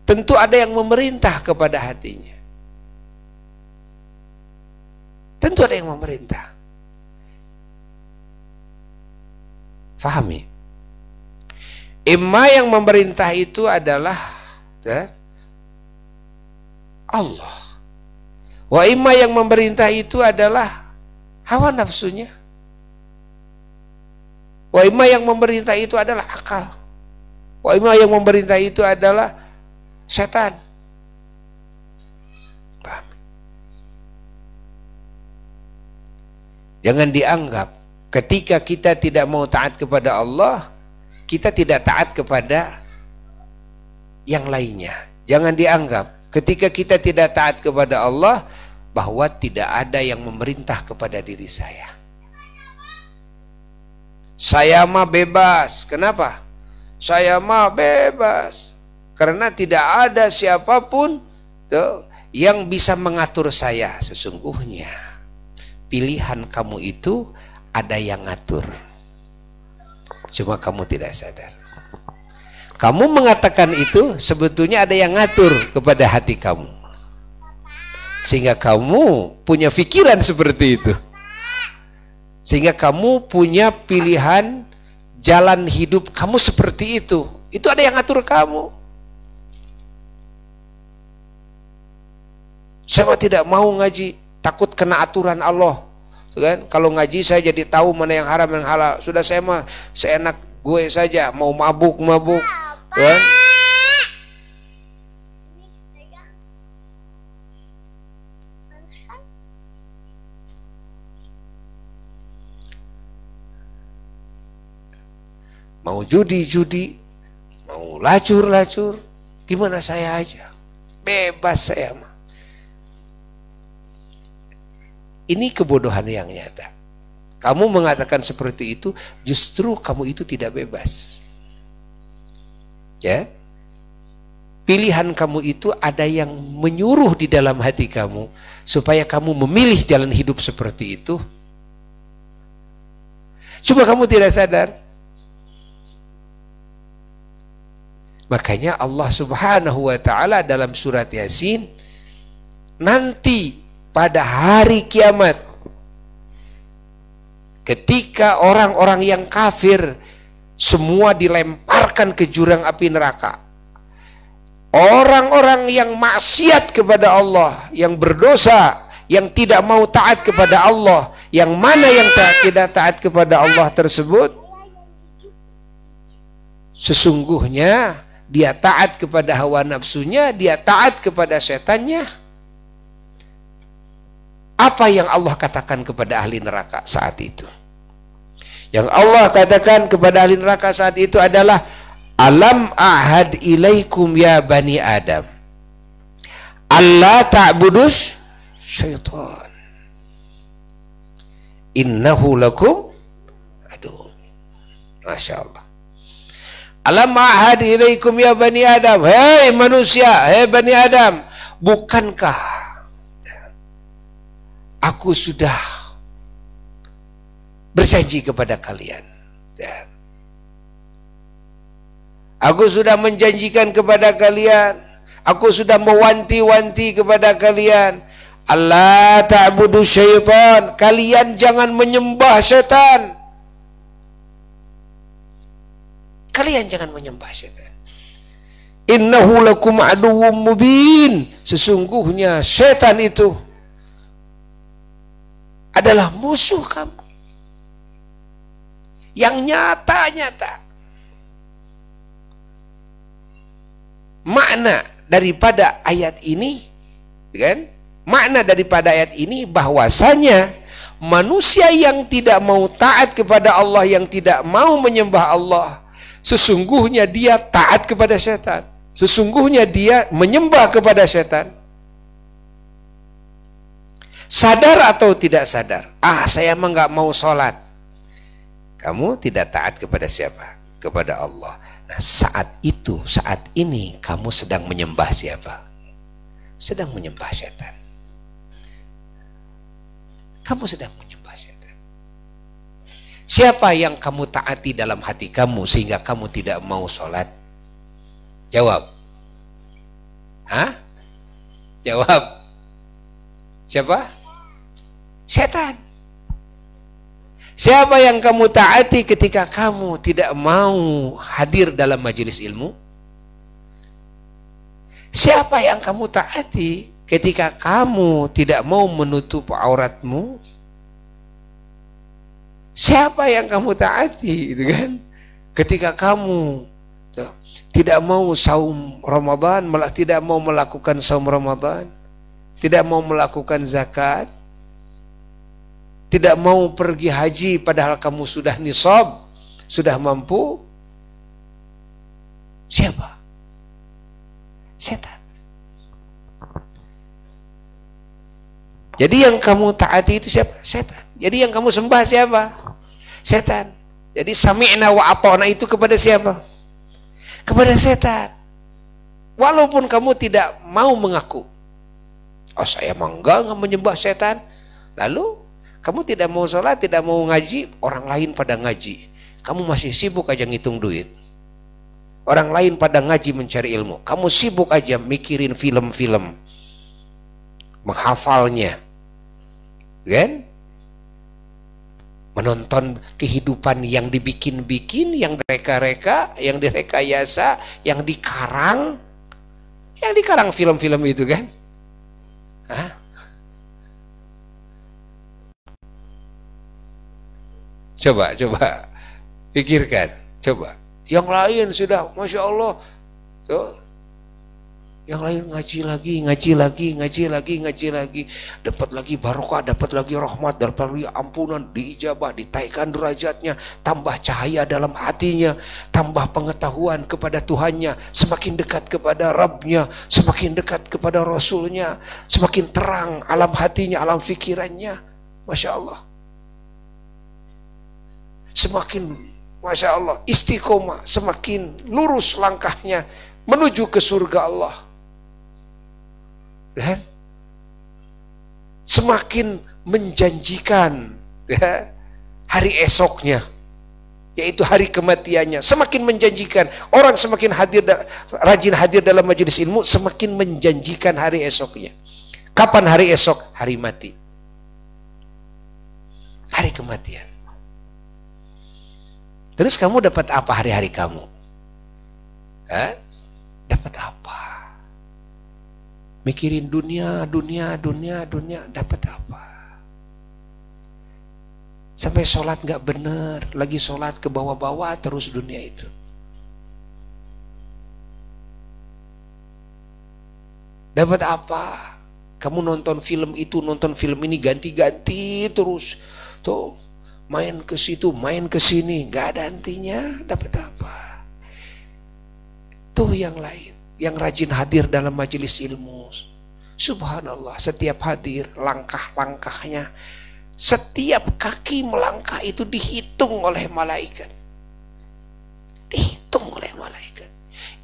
Tentu ada yang memerintah kepada hatinya. Tentu ada yang memerintah. Fahami? Imma yang memerintah itu adalah Allah. Wa imma yang memerintah itu adalah hawa nafsunya. Wa imma yang memerintah itu adalah akal. Wa imma yang memerintah itu adalah setan. Paham? Jangan dianggap ketika kita tidak mau taat kepada Allah, kita tidak taat kepada yang lainnya. Jangan dianggap ketika kita tidak taat kepada Allah bahwa tidak ada yang memerintah kepada diri saya. Saya mah bebas. Kenapa? Saya mah bebas. Karena tidak ada siapapun yang bisa mengatur saya. Sesungguhnya pilihan kamu itu ada yang ngatur. Cuma kamu tidak sadar. Kamu mengatakan itu sebetulnya ada yang ngatur kepada hati kamu. Sehingga kamu punya pikiran seperti itu. Sehingga kamu punya pilihan jalan hidup kamu seperti itu. Itu ada yang ngatur kamu. Saya tidak mau ngaji, takut kena aturan Allah. Kan? Kalau ngaji saya jadi tahu mana yang haram yang halal. Sudah saya mah seenak gue saja, mau mabuk. Kan? Mau judi, mau lacur, gimana saya aja, bebas saya mah. Ini kebodohan yang nyata. Kamu mengatakan seperti itu, justru kamu itu tidak bebas. Ya, pilihan kamu itu ada yang menyuruh di dalam hati kamu supaya kamu memilih jalan hidup seperti itu. Cuma kamu tidak sadar. Makanya Allah Subhanahu wa ta'ala dalam surat Yasin nanti pada hari kiamat ketika orang-orang yang kafir semua dilemparkan ke jurang api neraka, orang-orang yang maksiat kepada Allah, yang berdosa, yang tidak mau taat kepada Allah, yang mana yang tidak taat kepada Allah tersebut sesungguhnya dia taat kepada hawa nafsunya, dia taat kepada setannya. Apa yang Allah katakan kepada ahli neraka saat itu? Yang Allah katakan kepada ahli neraka saat itu adalah alam ahad ilaikum ya bani Adam alla ta'budus syaitan innahu lakum aduh. Masya Allah. Alam ahad ilaikum ya bani Adam, hei manusia, hei bani Adam, bukankah Aku sudah berjanji kepada kalian. Dan aku sudah menjanjikan kepada kalian. Aku sudah mewanti-wanti kepada kalian. Allah ta'budu syaitan. Kalian jangan menyembah syaitan. Kalian jangan menyembah syaitan. Innahu lakum aduwwum mubin. Sesungguhnya syaitan itu adalah musuh kamu yang nyata-nyata. Makna daripada ayat ini, kan? Makna daripada ayat ini bahwasanya manusia yang tidak mau taat kepada Allah, yang tidak mau menyembah Allah, sesungguhnya dia taat kepada setan. Sesungguhnya dia menyembah kepada setan. Sadar atau tidak sadar? Saya mah nggak mau sholat. Kamu tidak taat kepada siapa? Kepada Allah. Nah, saat itu, saat ini kamu sedang menyembah siapa? Sedang menyembah setan. Kamu sedang menyembah setan. Siapa yang kamu taati dalam hati kamu sehingga kamu tidak mau sholat? Jawab. Jawab. Siapa? Setan. Siapa yang kamu taati ketika kamu tidak mau hadir dalam majelis ilmu? Siapa yang kamu taati ketika kamu tidak mau menutup auratmu? Siapa yang kamu taati, itu kan? Ketika kamu tidak mau saum Ramadan, malah tidak mau melakukan saum Ramadan, tidak mau melakukan zakat, tidak mau pergi haji padahal kamu sudah nisab, sudah mampu. Siapa? Setan. Jadi yang kamu taati itu siapa? Setan. Jadi yang kamu sembah siapa? Setan. Jadi sami'na wa ata'na itu kepada siapa? Kepada setan. Walaupun kamu tidak mau mengaku, saya mah enggak menyembah setan. Lalu kamu tidak mau sholat, tidak mau ngaji, orang lain pada ngaji. Kamu masih sibuk aja ngitung duit. Orang lain pada ngaji mencari ilmu. Kamu sibuk aja mikirin film-film, menghafalnya, kan? Menonton kehidupan yang dibikin-bikin, yang direka-reka, yang direkayasa, yang dikarang film-film itu, kan? Coba pikirkan, coba. Yang lain sudah, masya Allah, tuh. Yang lain ngaji lagi, dapat lagi barokah, dapat lagi rahmat, dapat lagi ampunan, diijabah, ditaikkan derajatnya, tambah cahaya dalam hatinya, tambah pengetahuan kepada Tuhannya, semakin dekat kepada Rabbnya, semakin dekat kepada Rasulnya, semakin terang alam hatinya, alam fikirannya, masya Allah. Semakin, masya Allah, istiqomah, semakin lurus langkahnya menuju ke surga Allah. Dan semakin menjanjikan hari esoknya, yaitu hari kematiannya, semakin menjanjikan. Orang semakin rajin hadir dalam majelis ilmu, semakin menjanjikan hari esoknya. Kapan hari esok? Hari mati, hari kematian. Terus kamu dapat apa hari-hari kamu? Dapat apa? Mikirin dunia, dapat apa? Sampai sholat nggak bener, lagi sholat ke bawah-bawah terus dunia itu. Dapat apa? Kamu nonton film itu, nonton film ini, ganti-ganti terus, tuh. Main ke situ, main ke sini, gak ada hentinya. Dapat apa? Tuh yang lain, yang rajin hadir dalam majelis ilmu. Subhanallah, setiap hadir, langkah-langkahnya, setiap kaki melangkah itu dihitung oleh malaikat. Dihitung oleh malaikat.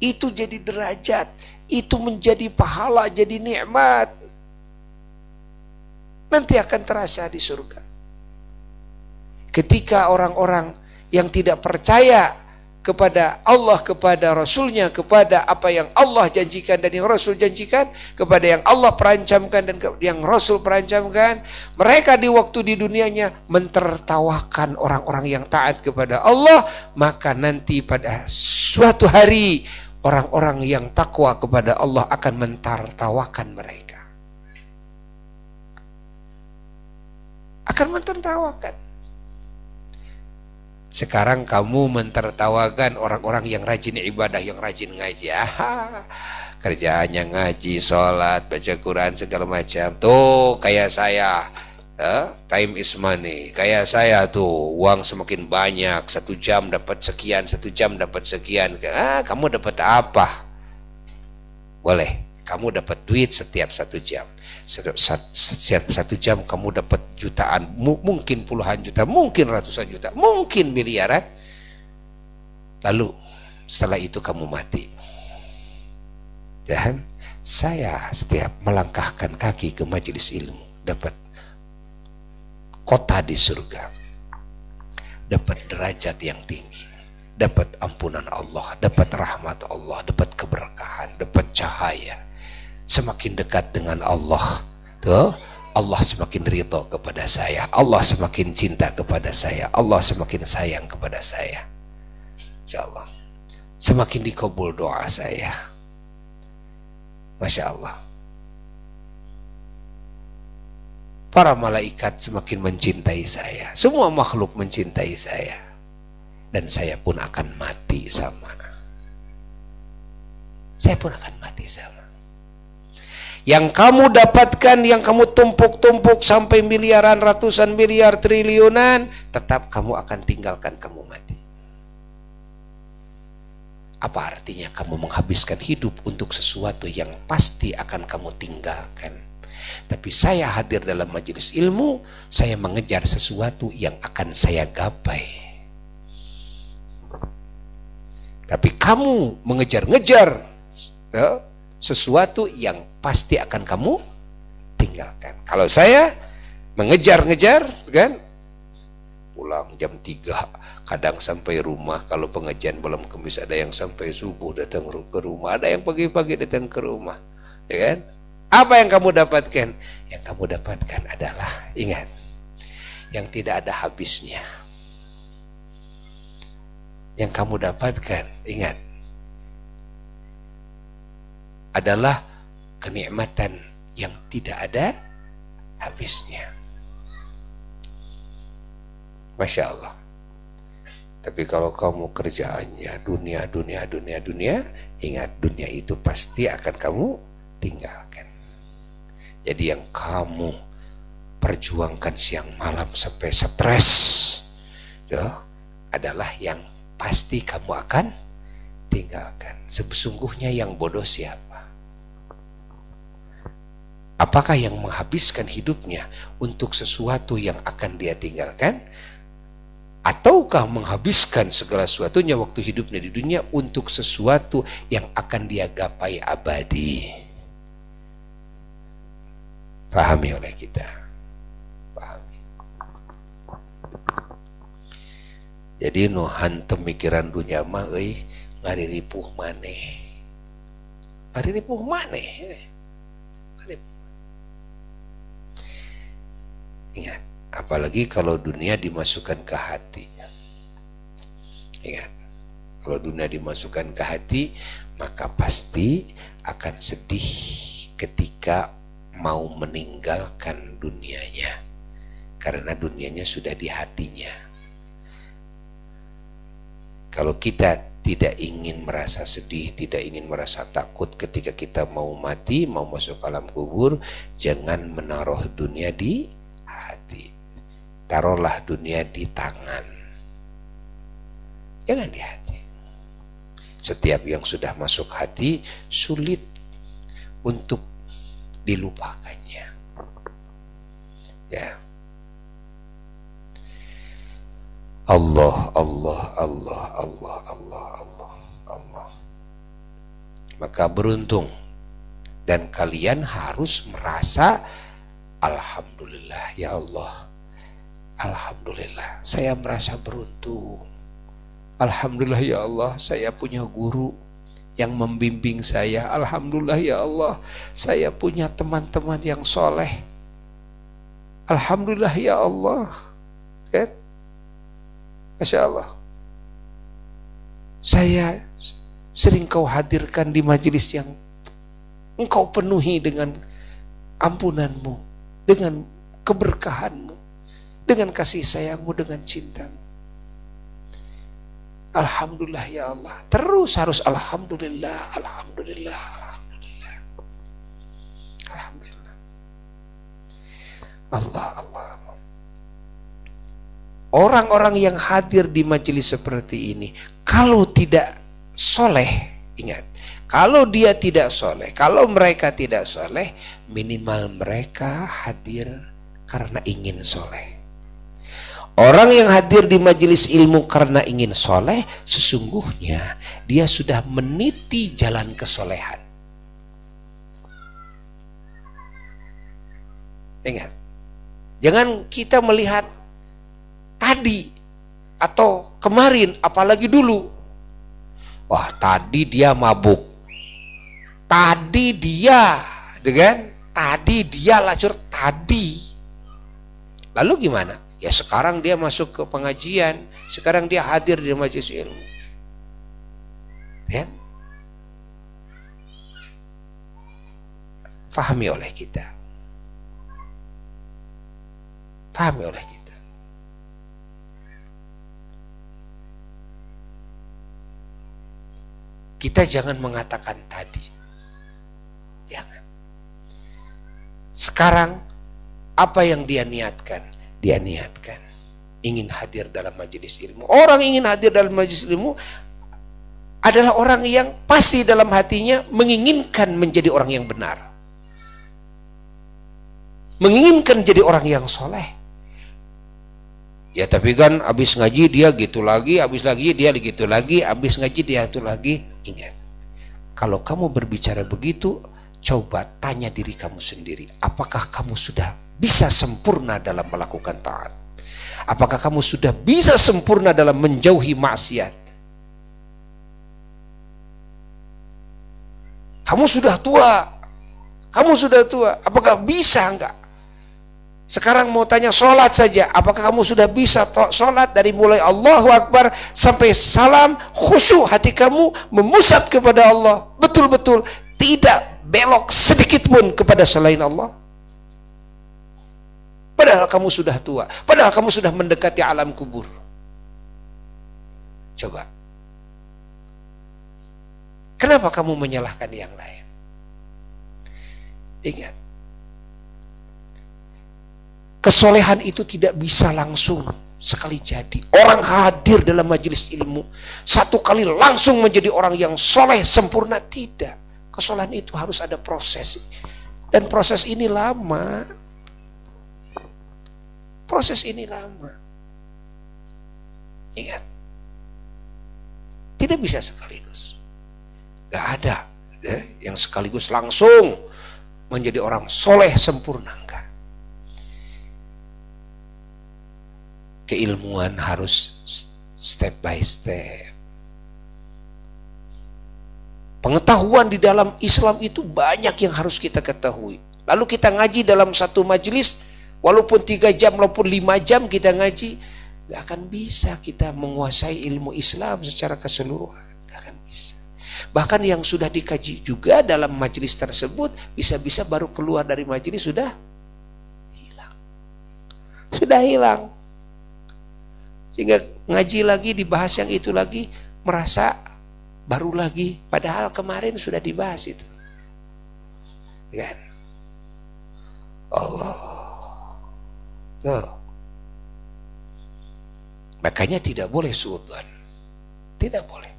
Itu jadi derajat, itu menjadi pahala, jadi nikmat. nanti akan terasa di surga. Ketika orang-orang yang tidak percaya kepada Allah, kepada Rasulnya, kepada apa yang Allah janjikan dan yang Rasul janjikan, kepada yang Allah perancamkan dan yang Rasul perancamkan, mereka di waktu di dunianya mentertawakan orang-orang yang taat kepada Allah, maka nanti pada suatu hari orang-orang yang takwa kepada Allah akan mentertawakan mereka. Akan mentertawakan. Sekarang kamu mentertawakan orang-orang yang rajin ibadah, yang rajin ngaji. Kerjaannya ngaji, sholat, baca Quran, segala macam. Tuh kayak saya, time is money. Kayak saya tuh, uang semakin banyak, 1 jam dapat sekian, 1 jam dapat sekian. Kamu dapat apa? Boleh, kamu dapat duit setiap 1 jam. Setiap 1 jam kamu dapat jutaan, mungkin puluhan juta, mungkin ratusan juta, mungkin miliaran. Lalu setelah itu kamu mati. Dan saya setiap melangkahkan kaki ke majelis ilmu dapat kota di surga, dapat derajat yang tinggi, dapat ampunan Allah, dapat rahmat Allah, dapat keberkahan, dapat cahaya. Semakin dekat dengan Allah, tuh Allah semakin ridho kepada saya, Allah semakin cinta kepada saya, Allah semakin sayang kepada saya. Insyaallah semakin dikabul doa saya. Masya Allah. Para malaikat semakin mencintai saya, semua makhluk mencintai saya, dan saya pun akan mati sama. Saya pun akan mati sama. Yang kamu dapatkan, yang kamu tumpuk-tumpuk sampai miliaran, ratusan miliar, triliunan, tetap kamu akan tinggalkan, kamu mati. Apa artinya kamu menghabiskan hidup untuk sesuatu yang pasti akan kamu tinggalkan? Tapi saya hadir dalam majelis ilmu, saya mengejar sesuatu yang akan saya gapai. Tapi kamu mengejar-ngejar sesuatu yang pasti akan kamu tinggalkan. Kalau saya mengejar-ngejar, kan, pulang jam 3, kadang sampai rumah. Kalau pengajian malam Kamis ada yang sampai subuh datang ke rumah, ada yang pagi-pagi datang ke rumah, ya kan? Apa yang kamu dapatkan? Yang kamu dapatkan adalah, ingat, yang tidak ada habisnya. Yang kamu dapatkan, ingat, adalah kenikmatan yang tidak ada habisnya. Masya Allah. Tapi kalau kamu kerjaannya dunia, ingat, dunia itu pasti akan kamu tinggalkan. Jadi yang kamu perjuangkan siang malam sampai stres, ya, adalah yang pasti kamu akan tinggalkan. Sesungguhnya yang bodoh siapa? Apakah yang menghabiskan hidupnya untuk sesuatu yang akan dia tinggalkan? Ataukah menghabiskan segala sesuatunya waktu hidupnya di dunia untuk sesuatu yang akan dia gapai abadi? Pahami oleh kita. Pahami. Jadi no hantem mikiran dunia mah euy ngariripuh maneh. Ngariripuh maneh. Ingat, apalagi kalau dunia dimasukkan ke hati. Ingat, kalau dunia dimasukkan ke hati, maka pasti akan sedih ketika mau meninggalkan dunianya. Karena dunianya sudah di hatinya. Kalau kita tidak ingin merasa sedih, tidak ingin merasa takut ketika kita mau mati, mau masuk alam kubur, jangan menaruh dunia di hati. Taruhlah dunia di tangan, jangan di hati. Setiap yang sudah masuk hati sulit untuk dilupakannya, ya. Allah, Allah, Allah, Allah, Allah, Allah, Allah. Maka beruntung, dan kalian harus merasa Alhamdulillah ya Allah, alhamdulillah saya merasa beruntung. Alhamdulillah ya Allah, saya punya guru yang membimbing saya. Alhamdulillah ya Allah, saya punya teman-teman yang soleh. Alhamdulillah ya Allah, kan? Masya Allah. Saya sering kau hadirkan di majelis yang engkau penuhi dengan ampunanmu, dengan keberkahanmu, dengan kasih sayangmu, dengan cintamu. Alhamdulillah ya Allah. Terus harus alhamdulillah, alhamdulillah, alhamdulillah, alhamdulillah. Allah, Allah, Allah. Orang-orang yang hadir di majelis seperti ini, kalau tidak soleh, ingat, kalau dia tidak soleh, kalau mereka tidak soleh, minimal mereka hadir karena ingin soleh. Orang yang hadir di majelis ilmu karena ingin soleh, sesungguhnya dia sudah meniti jalan kesolehan. Ingat, jangan kita melihat tadi atau kemarin, apalagi dulu. Wah, tadi dia mabuk, tadi dia, dengan tadi dia lacur tadi. Lalu gimana? Ya sekarang dia masuk ke pengajian, sekarang dia hadir di majelis ilmu. Ya? Fahami oleh kita. Fahami oleh kita. Kita jangan mengatakan tadi. Jangan. Sekarang apa yang dia niatkan? Dia niatkan ingin hadir dalam majelis ilmu. Orang ingin hadir dalam majelis ilmu adalah orang yang pasti dalam hatinya menginginkan menjadi orang yang benar, menginginkan jadi orang yang soleh. Ya tapi kan habis ngaji dia gitu lagi, habis lagi dia gitu lagi, habis ngaji dia itu lagi. Ingat, kalau kamu berbicara begitu, coba tanya diri kamu sendiri, apakah kamu sudah bisa sempurna dalam melakukan taat? Apakah kamu sudah bisa sempurna dalam menjauhi maksiat? Kamu sudah tua, kamu sudah tua, apakah bisa enggak? Sekarang mau tanya sholat saja, apakah kamu sudah bisa sholat dari mulai Allahu Akbar sampai salam, khusyuk hati kamu memusat kepada Allah, betul-betul tidak belok sedikit pun kepada selain Allah? Padahal kamu sudah tua, padahal kamu sudah mendekati alam kubur. Coba, kenapa kamu menyalahkan yang lain? Ingat, kesolehan itu tidak bisa langsung sekali jadi. Orang hadir dalam majelis ilmu satu kali langsung menjadi orang yang soleh sempurna, tidak. Kesolehan itu harus ada proses, dan proses ini lama. Proses ini lama. Ingat, tidak bisa sekaligus. Gak ada ya, yang sekaligus langsung menjadi orang soleh sempurna, enggak. Keilmuan harus step by step. Pengetahuan di dalam Islam itu banyak yang harus kita ketahui. Lalu kita ngaji dalam satu majelis, walaupun 3 jam, walaupun 5 jam kita ngaji, gak akan bisa kita menguasai ilmu Islam secara keseluruhan. Gak akan bisa. Bahkan yang sudah dikaji juga dalam majelis tersebut, bisa-bisa baru keluar dari majelis sudah hilang. Sudah hilang. Sehingga ngaji lagi, dibahas yang itu lagi, merasa baru lagi. Padahal kemarin sudah dibahas itu. Kan? Allah. Tuh. Makanya tidak boleh suudzon. Tidak boleh.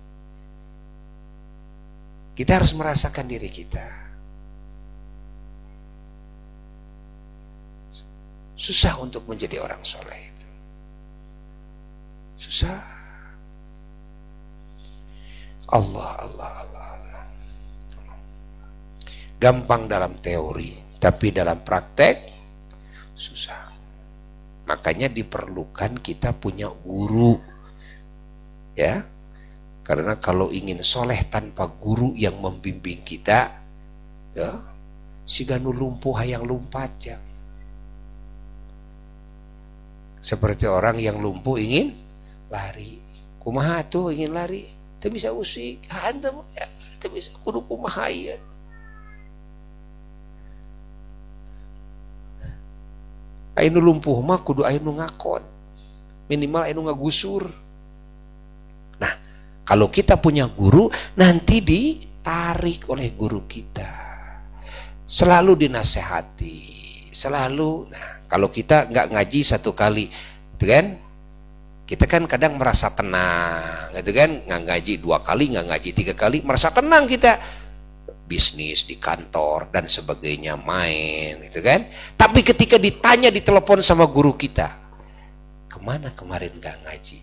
Kita harus merasakan diri kita. Susah untuk menjadi orang soleh itu. Susah. Allah, Allah, Allah, Allah. Gampang dalam teori, tapi dalam praktek susah. Makanya diperlukan kita punya guru, ya. Karena kalau ingin soleh tanpa guru yang membimbing kita, ya, siganu lumpuh hayang lumpat ya. Seperti orang yang lumpuh ingin lari, kumaha tuh ingin lari, teu bisa usik, hantem ya, teu bisa kudu kumaha ya. Ainu lumpuh mah kudu ainu ngakon, minimal ainu ngagusur. Nah, kalau kita punya guru, nanti ditarik oleh guru kita, selalu dinasehati, selalu. Nah, kalau kita nggak ngaji satu kali, gitu kan? Kita kan kadang merasa tenang, gitu kan? Nggak ngaji 2 kali, nggak ngaji 3 kali, merasa tenang kita. Bisnis di kantor dan sebagainya, main, gitu kan? Tapi ketika ditanya di telepon sama guru kita, kemana kemarin nggak ngaji?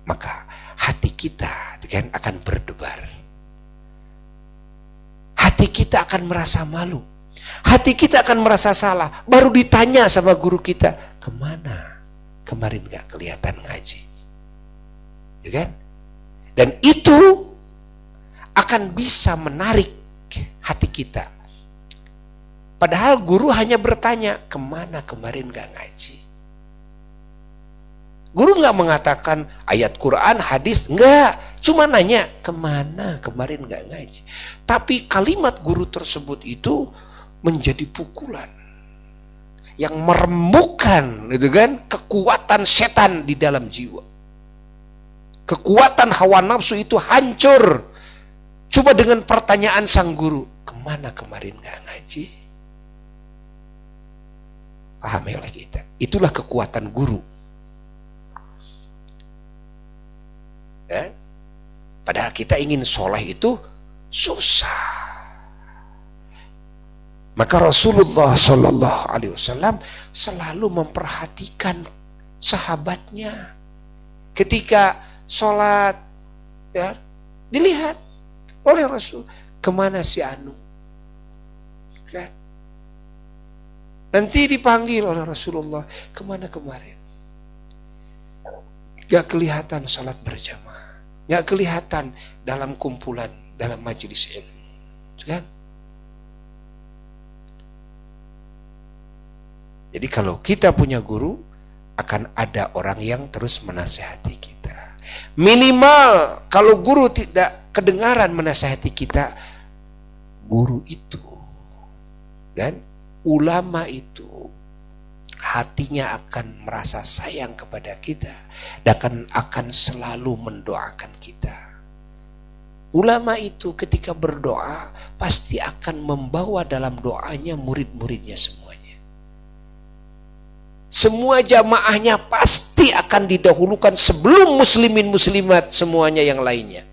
Maka hati kita, gitu kan, akan berdebar. Hati kita akan merasa malu. Hati kita akan merasa salah. Baru ditanya sama guru kita, kemana kemarin gak kelihatan ngaji, ya kan? Dan itu akan bisa menarik hati kita. Padahal guru hanya bertanya, kemana kemarin gak ngaji? Guru gak mengatakan ayat Quran, hadis, enggak. Cuma nanya, kemana kemarin gak ngaji? Tapi kalimat guru tersebut itu menjadi pukulan yang merembukan, gitu kan, kekuatan setan di dalam jiwa. Kekuatan hawa nafsu itu hancur. Coba dengan pertanyaan sang guru, kemana kemarin gak ngaji? Pahami oleh kita. Itulah kekuatan guru. Ya? Padahal kita ingin soleh itu susah. Maka Rasulullah Shallallahu Alaihi Wasallam selalu memperhatikan sahabatnya. Ketika sholat, ya, dilihat oleh Rasul, kemana si Anu? Kan? Nanti dipanggil oleh Rasulullah, kemana kemarin? Gak kelihatan sholat berjamaah, gak kelihatan dalam kumpulan, dalam majelis ilmu, kan? Jadi kalau kita punya guru, akan ada orang yang terus menasihati kita. Minimal kalau guru tidak kedengaran menasihati kita, guru itu, kan, ulama itu hatinya akan merasa sayang kepada kita dan akan selalu mendoakan kita. Ulama itu ketika berdoa pasti akan membawa dalam doanya murid-muridnya semuanya. Semua jamaahnya pasti akan didahulukan sebelum muslimin muslimat semuanya yang lainnya.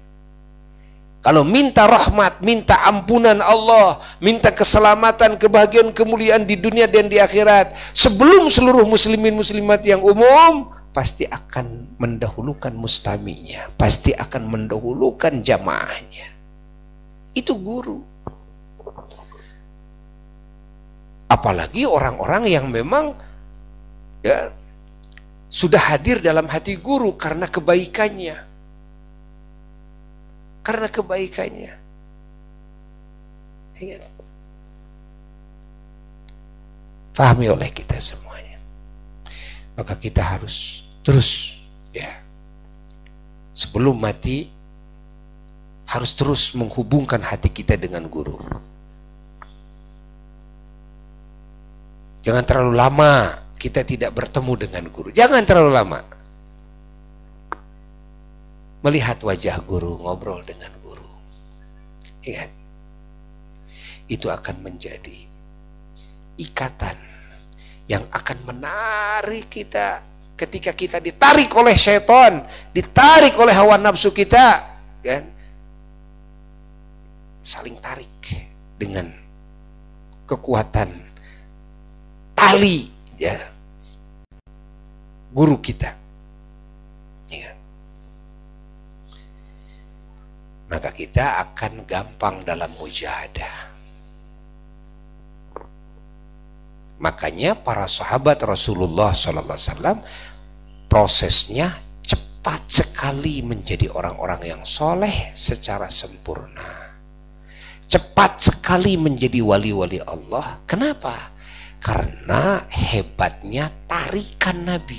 Kalau minta rahmat, minta ampunan Allah, minta keselamatan, kebahagiaan, kemuliaan di dunia dan di akhirat, sebelum seluruh muslimin muslimat yang umum, pasti akan mendahulukan mustaminya, pasti akan mendahulukan jamaahnya. Itu guru. Apalagi orang-orang yang memang, ya, sudah hadir dalam hati guru karena kebaikannya. Karena kebaikannya. Ingat. Pahami oleh kita semuanya. Maka kita harus terus, ya, sebelum mati harus terus menghubungkan hati kita dengan guru. Jangan terlalu lama kita tidak bertemu dengan guru. Jangan terlalu lama. Melihat wajah guru, ngobrol dengan guru. Ingat, itu akan menjadi ikatan yang akan menarik kita ketika kita ditarik oleh syaitan, ditarik oleh hawa nafsu kita, kan? Saling tarik dengan kekuatan tali, ya, guru kita. Ya. Maka kita akan gampang dalam mujahadah. Makanya para sahabat Rasulullah SAW prosesnya cepat sekali menjadi orang-orang yang soleh secara sempurna. Cepat sekali menjadi wali-wali Allah. Kenapa? Karena hebatnya tarikan Nabi.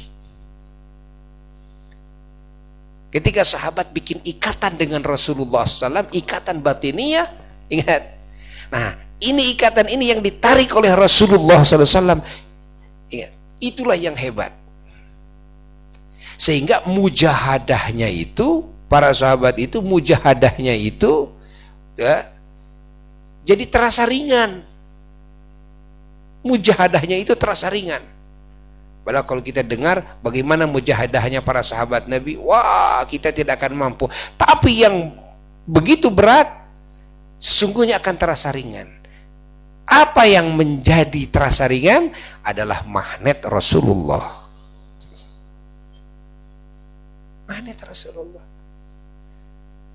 Ketika sahabat bikin ikatan dengan Rasulullah SAW, ikatan batiniah, ingat. Nah, ini ikatan ini yang ditarik oleh Rasulullah SAW. Ingat, itulah yang hebat. Sehingga mujahadahnya itu, para sahabat itu mujahadahnya itu ya, jadi terasa ringan. Mujahadahnya itu terasa ringan. Padahal kalau kita dengar bagaimana mujahadahnya para sahabat Nabi, wah, kita tidak akan mampu. Tapi yang begitu berat sesungguhnya akan terasa ringan. Apa yang menjadi terasa ringan adalah magnet Rasulullah. Magnet Rasulullah.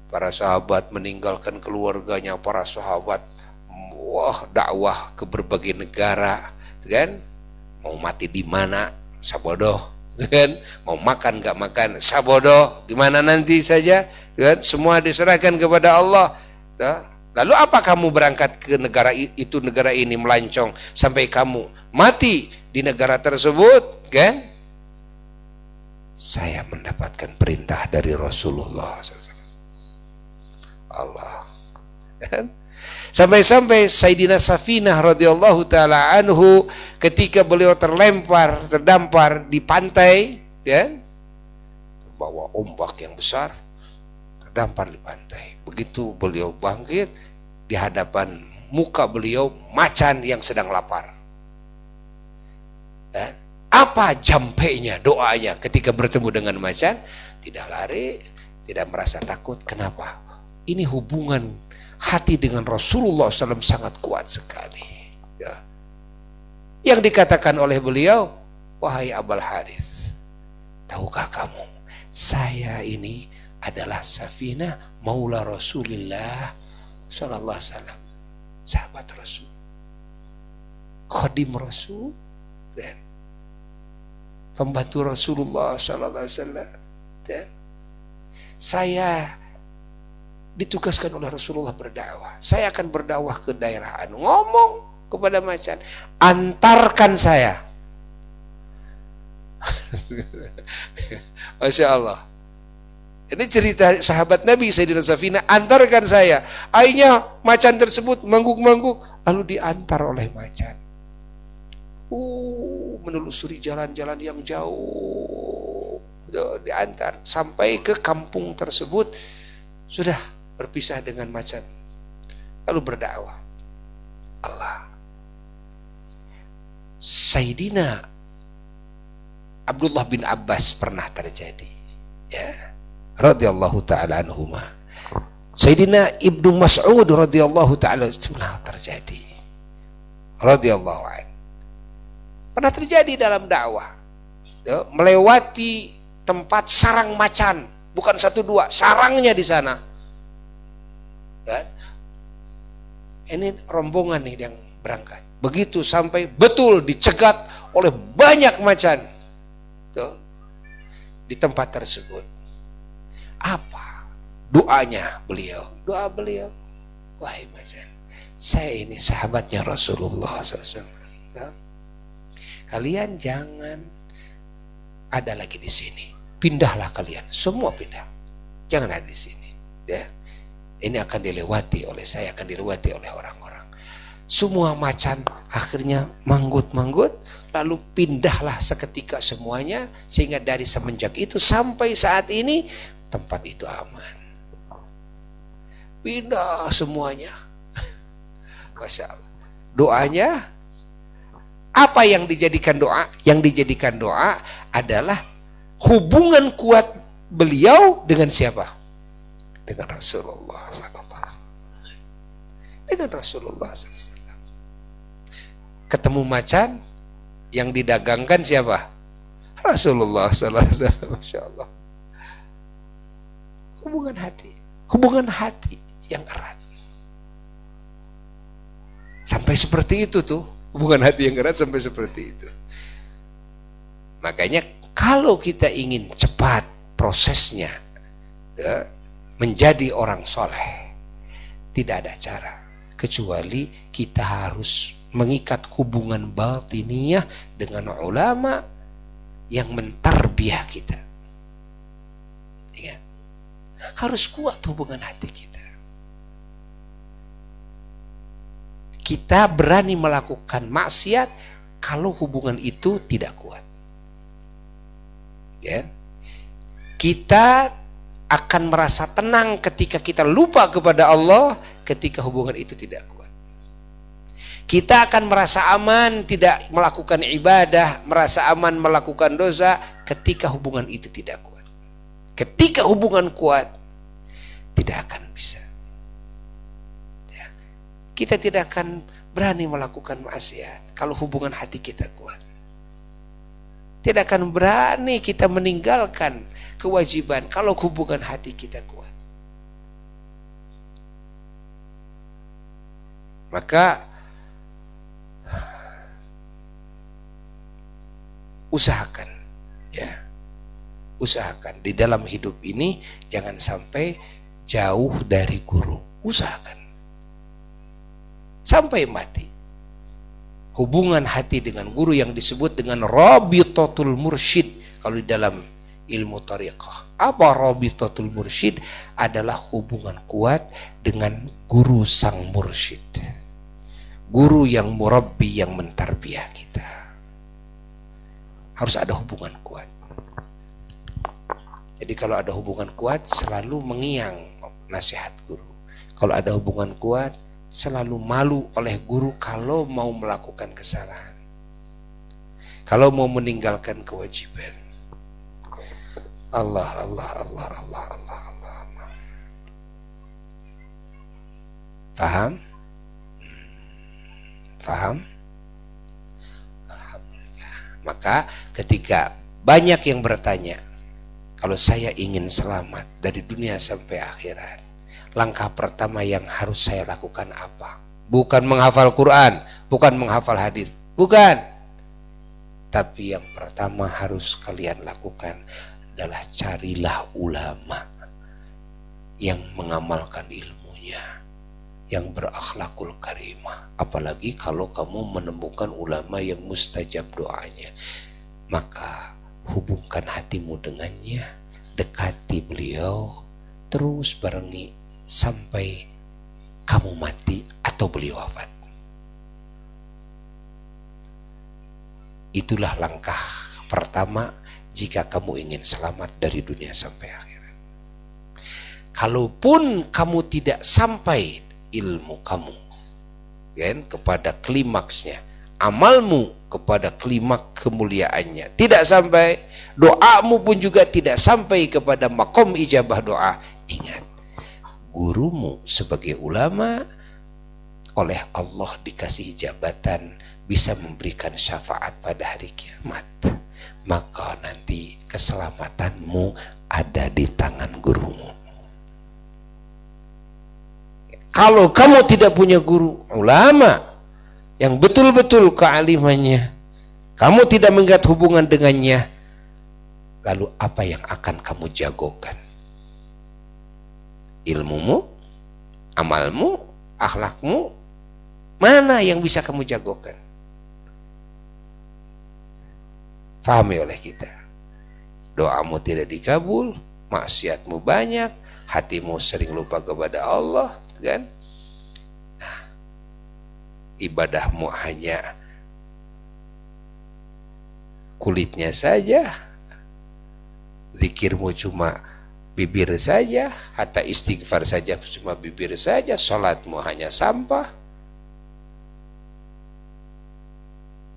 Para sahabat meninggalkan keluarganya, para sahabat wah dakwah ke berbagai negara, kan? Mau mati di mana, sabodoh, kan? Mau makan nggak makan, sabodoh, gimana nanti saja, kan? Semua diserahkan kepada Allah. Lalu apa kamu berangkat ke negara itu, negara ini melancong sampai kamu mati di negara tersebut, kan? Saya mendapatkan perintah dari Rasulullah SAW. Allah, kan? Sampai-sampai Sayyidina Safinah radhiyallahu taala anhu ketika beliau terdampar di pantai, ya, bawa ombak yang besar, terdampar di pantai. Begitu beliau bangkit, di hadapan muka beliau macan yang sedang lapar. Ya, apa jampainya, doanya ketika bertemu dengan macan? Tidak lari, tidak merasa takut. Kenapa? Ini hubungan hati dengan Rasulullah SAW sangat kuat sekali. Ya. Yang dikatakan oleh beliau, wahai Abul Harith, tahukah kamu, saya ini adalah Safinah Maula Rasulullah Sallallahu Alaihi Wasallam, sahabat Rasul, khadim Rasul, dan pembantu Rasulullah Sallallahu Alaihi Wasallam. Dan saya ditugaskan oleh Rasulullah berdakwah. Saya akan berdakwah ke daerah anu. Ngomong kepada macan, antarkan saya. Masya Allah. Ini cerita sahabat Nabi Sayyidina Safinah, antarkan saya. Akhirnya macan tersebut mangguk-mangguk, lalu diantar oleh macan. Menelusuri jalan-jalan yang jauh, diantar sampai ke kampung tersebut. Sudah berpisah dengan macan, lalu berdakwah. Allah. Sayyidina Abdullah bin Abbas pernah terjadi, ya, radhiyallahu taala anhuma. Sayyidina Ibnu Mas'ud radhiyallahu taala pernah terjadi, radhiyallahu an. Pernah terjadi dalam dakwah, ya, melewati tempat sarang macan, bukan satu dua, sarangnya di sana. Kan? Ini rombongan nih yang berangkat. Begitu sampai betul dicegat oleh banyak macan. Tuh, di tempat tersebut. Apa doanya beliau? Doa beliau, wahai macan, saya ini sahabatnya Rasulullah SAW. Kalian jangan ada lagi di sini. Pindahlah kalian, semua pindah. Jangan ada di sini. Ya. Ini akan dilewati oleh saya, akan dilewati oleh orang-orang. Semua macan akhirnya manggut-manggut, lalu pindahlah seketika semuanya, sehingga dari semenjak itu sampai saat ini tempat itu aman. Pindah semuanya. Masya Allah. Doanya, apa yang dijadikan doa? Yang dijadikan doa adalah hubungan kuat beliau dengan siapa? Dengan Rasulullah SAW. Dengan Rasulullah SAW. Ketemu macan, yang didagangkan siapa? Rasulullah SAW. Masya Allah. Hubungan hati yang erat. Sampai seperti itu tuh, Hubungan hati yang keras sampai seperti itu. Makanya kalau kita ingin cepat prosesnya ya, menjadi orang soleh, tidak ada cara kecuali kita harus mengikat hubungan batiniyah dengan ulama yang mentarbiyah kita. Ingat, harus kuat hubungan hati kita. Kita berani melakukan maksiat kalau hubungan itu tidak kuat. Ya. Kita akan merasa tenang ketika kita lupa kepada Allah ketika hubungan itu tidak kuat. Kita akan merasa aman tidak melakukan ibadah, merasa aman melakukan dosa ketika hubungan itu tidak kuat. Ketika hubungan kuat, tidak akan bisa. Ya. Kita tidak akan berani melakukan maksiat kalau hubungan hati kita kuat. Tidak akan berani kita meninggalkan kewajiban kalau hubungan hati kita kuat. Maka usahakan, ya, usahakan di dalam hidup ini jangan sampai jauh dari guru. Usahakan sampai mati. Hubungan hati dengan guru yang disebut dengan rabitatul mursyid kalau di dalam ilmu thariqah. Apa rabitatul mursyid? Adalah hubungan kuat dengan guru sang mursyid. Guru yang murabbi, yang mentarbiyah kita. Harus ada hubungan kuat. Jadi kalau ada hubungan kuat selalu mengiang nasihat guru. Kalau ada hubungan kuat selalu malu oleh guru kalau mau melakukan kesalahan, kalau mau meninggalkan kewajiban. Allah, Allah, Allah, Allah, Allah, Allah, Allah. Paham? Paham? Alhamdulillah. Maka ketika banyak yang bertanya, kalau saya ingin selamat dari dunia sampai akhirat, langkah pertama yang harus saya lakukan apa? Bukan menghafal Quran, bukan menghafal hadis, bukan. Tapi yang pertama harus kalian lakukan adalah carilah ulama yang mengamalkan ilmunya, yang berakhlakul karimah. Apalagi kalau kamu menemukan ulama yang mustajab doanya, maka hubungkan hatimu dengannya, dekati beliau, terus barengi sampai kamu mati atau beliau wafat. Itulah langkah pertama jika kamu ingin selamat dari dunia sampai akhirat. Kalaupun kamu tidak sampai ilmu kamu kan, kepada klimaksnya, amalmu kepada klimaks kemuliaannya tidak sampai, doamu pun juga tidak sampai kepada makom ijabah doa, ingat, gurumu sebagai ulama oleh Allah dikasih jabatan bisa memberikan syafaat pada hari kiamat. Maka nanti keselamatanmu ada di tangan gurumu. Kalau kamu tidak punya guru ulama yang betul-betul kealimannya, kamu tidak mengikat hubungan dengannya, lalu apa yang akan kamu jagokan? Ilmumu, amalmu, akhlakmu, mana yang bisa kamu jagokan? Fahami oleh kita. Doamu tidak dikabul, maksiatmu banyak, hatimu sering lupa kepada Allah, kan? Nah, ibadahmu hanya kulitnya saja, zikirmu cuma bibir saja, hatta istighfar saja cuma bibir saja, sholatmu hanya sampah.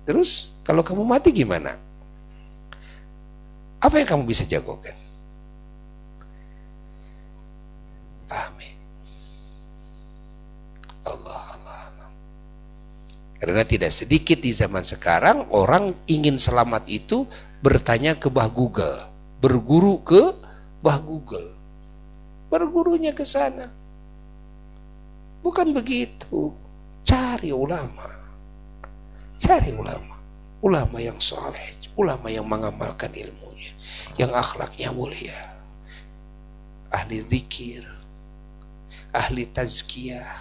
Terus kalau kamu mati gimana? Apa yang kamu bisa jagokan? Pahami? Allah, Allah, Allah. Karena tidak sedikit di zaman sekarang orang ingin selamat itu bertanya ke Bah Google, berguru ke Bah Google, bergurunya ke sana. Bukan begitu. Cari ulama, Cari ulama, ulama yang soleh, ulama yang mengamalkan ilmunya, yang akhlaknya mulia, ahli zikir, ahli tazkiyah,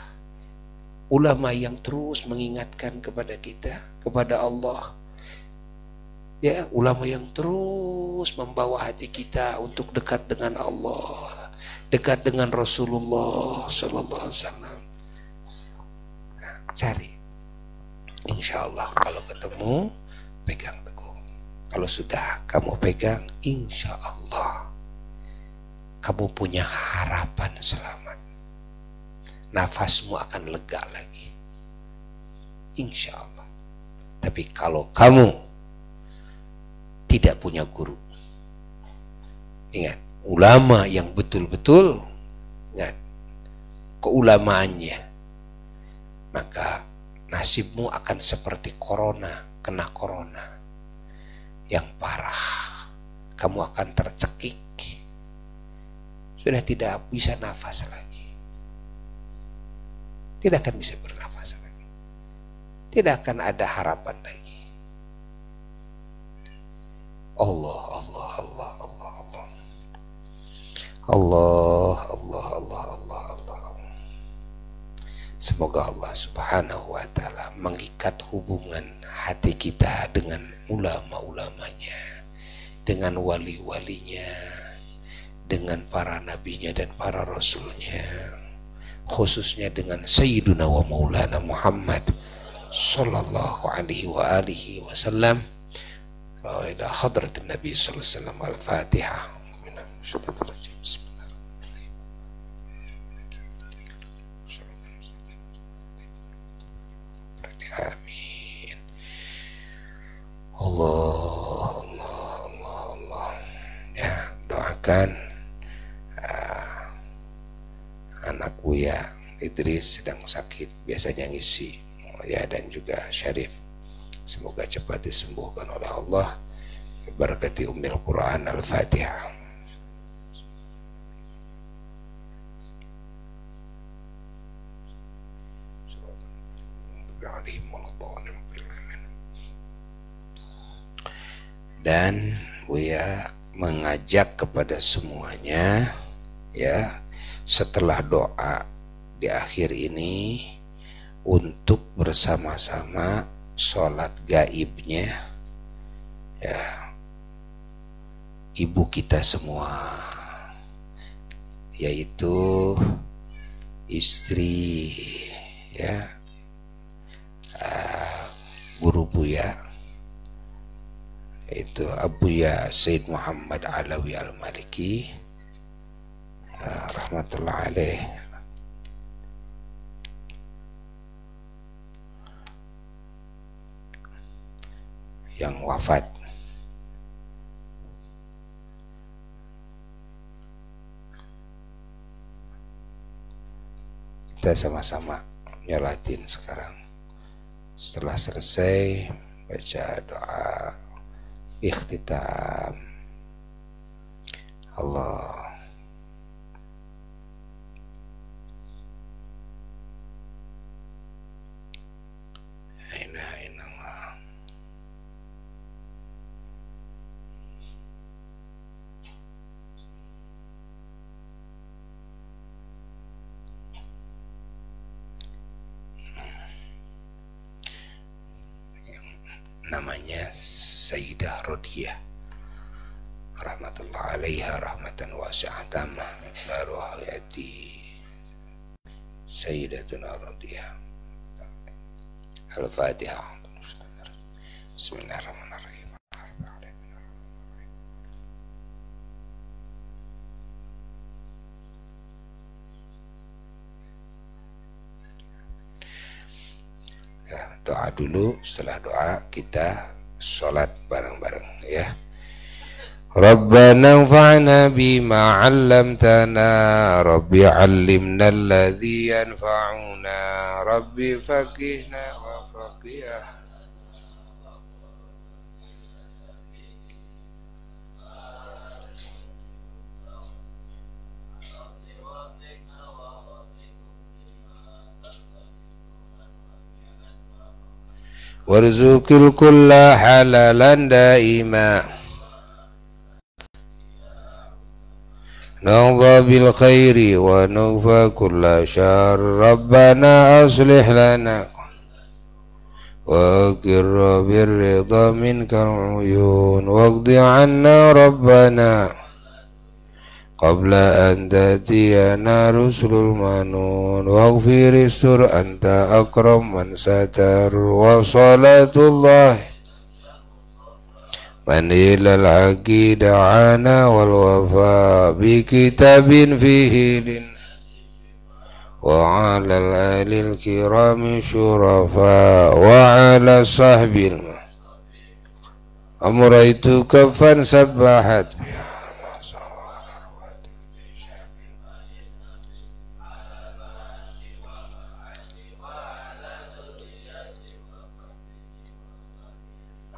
ulama yang terus mengingatkan kepada kita, kepada Allah. Ya, ulama yang terus membawa hati kita untuk dekat dengan Allah, dekat dengan Rasulullah Sallallahu Alaihi Wasallam. Nah, cari, insya Allah kalau ketemu pegang teguh. Kalau sudah kamu pegang, insya Allah kamu punya harapan selamat. Nafasmu akan lega lagi, insya Allah. Tapi kalau kamu tidak punya guru, ingat, ulama yang betul-betul ingat keulamaannya, maka nasibmu akan seperti corona, kena corona yang parah. Kamu akan tercekik, sudah tidak bisa nafas lagi, tidak akan bisa bernafas lagi, tidak akan ada harapan lagi. Allah, Allah, Allah, Allah, Allah, Allah, Allah, Allah, Allah, Allah. Semoga Allah Subhanahu wa Ta'ala mengikat hubungan hati kita dengan ulama-ulamanya, dengan wali-walinya, dengan para nabinya dan para rasulnya, khususnya dengan Sayyiduna wa Maulana Muhammad sallallahu alaihi wa alihi wasallam. إلى حضرة النبي صلى الله عليه وسلم. الفاتحة. آمين. Allah, Allah, Allah, Allah. Ya, doakan anak Buya Idris sedang sakit, biasanya ngisi, ya, dan juga Syarif. Semoga cepat disembuhkan oleh Allah berkati Ummul Quran. Al-Fatihah. Dan Buya mengajak kepada semuanya, ya, setelah doa di akhir ini untuk bersama-sama sholat gaibnya, ya, ibu kita semua, yaitu istri, ya, guru Buya, yaitu Abuya Sayyid Muhammad Alawi Al-Maliki, rahmatullah alaih, yang wafat. Kita sama-sama nyolatin sekarang. Setelah selesai baca doa ikhtitam. Allah. La ilaha illallah. Namanya Sayyidah Rodiyah, rahmatullah alaiha rahmatan wasi'ah tamah la ruhayati Sayyidatuna Rodiyah. Al-Fatihah. Bismillahirrahmanirrahim. Ya, doa dulu, setelah doa kita sholat bareng-bareng, ya. Rabbana anfa'na bima 'allamtana, Rabbi 'allimna alladhi yanfa'una, Rabbi faqihna wa faqih. warzuqil kulla halalan daima naghdha bil khairi wa nufa kulla syarr rabbana aslih lana wa qirra bir ridha minkal uyun waqdi anna rabbana qabla an tatiyana rusulul manun waghfir sur anta akram man satar wa salatullah man ilal haqi da'ana wal wafa bi kitabin fihi lin wa ala alil kirami syurafa wa ala sahbil amraitu kafan sabbahat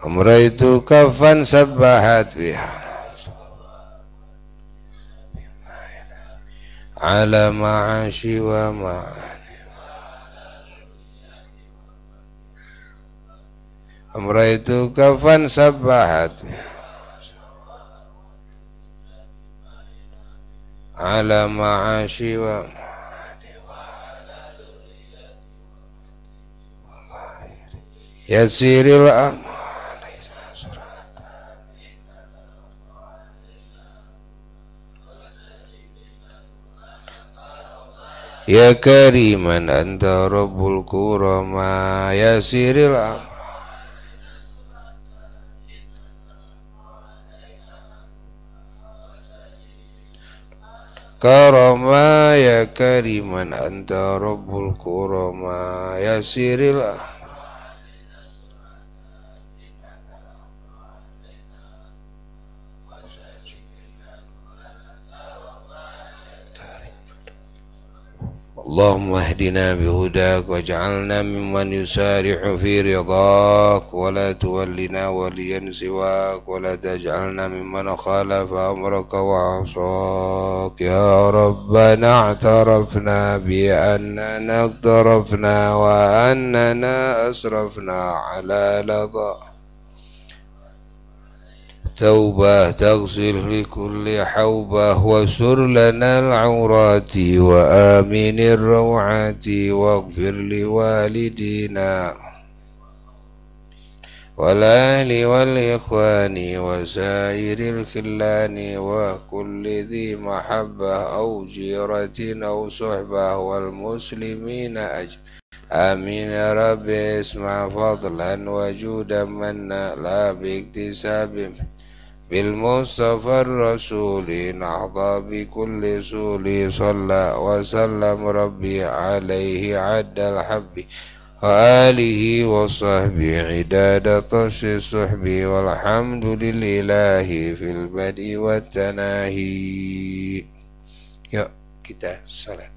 amraitu kafan sabbahat biha ala ma'ashi wa ma'ani amraitu kafan sabbahat biha ala ma'ashi wa ma'ani yasiril amal ya kariman anta rabbul kurama yasiril amr karama ya kariman anta rabbul kurama yasiril amr Allahumma hdina bihudak waj'alna mimman yusari'u fi ridhak wa la tuwallina waliyan siwak wa la taj'alna mimman khalafa amraka wa 'asak ya rabbana i'tarafna bi annana iqtarafna wa annana asrafna ala ladha توبة تغسل لكل حوبة وسر لنا العورات وآمن الروعات واغفر لوالدينا والأهل والإخوان وسائر الخلان وكل ذي محبة أو جيرة أو صحبة والمسلمين آمين يا رب اسمع فضلا وجودا منا لا باكتساب بالمصطفى الرسول نحظى بكل سول صلى وسلم ربي عليه عد الحب وآله وصحبه عداد طش الصحب والحمد لله في البدء والتناهي. Yuk kita salat.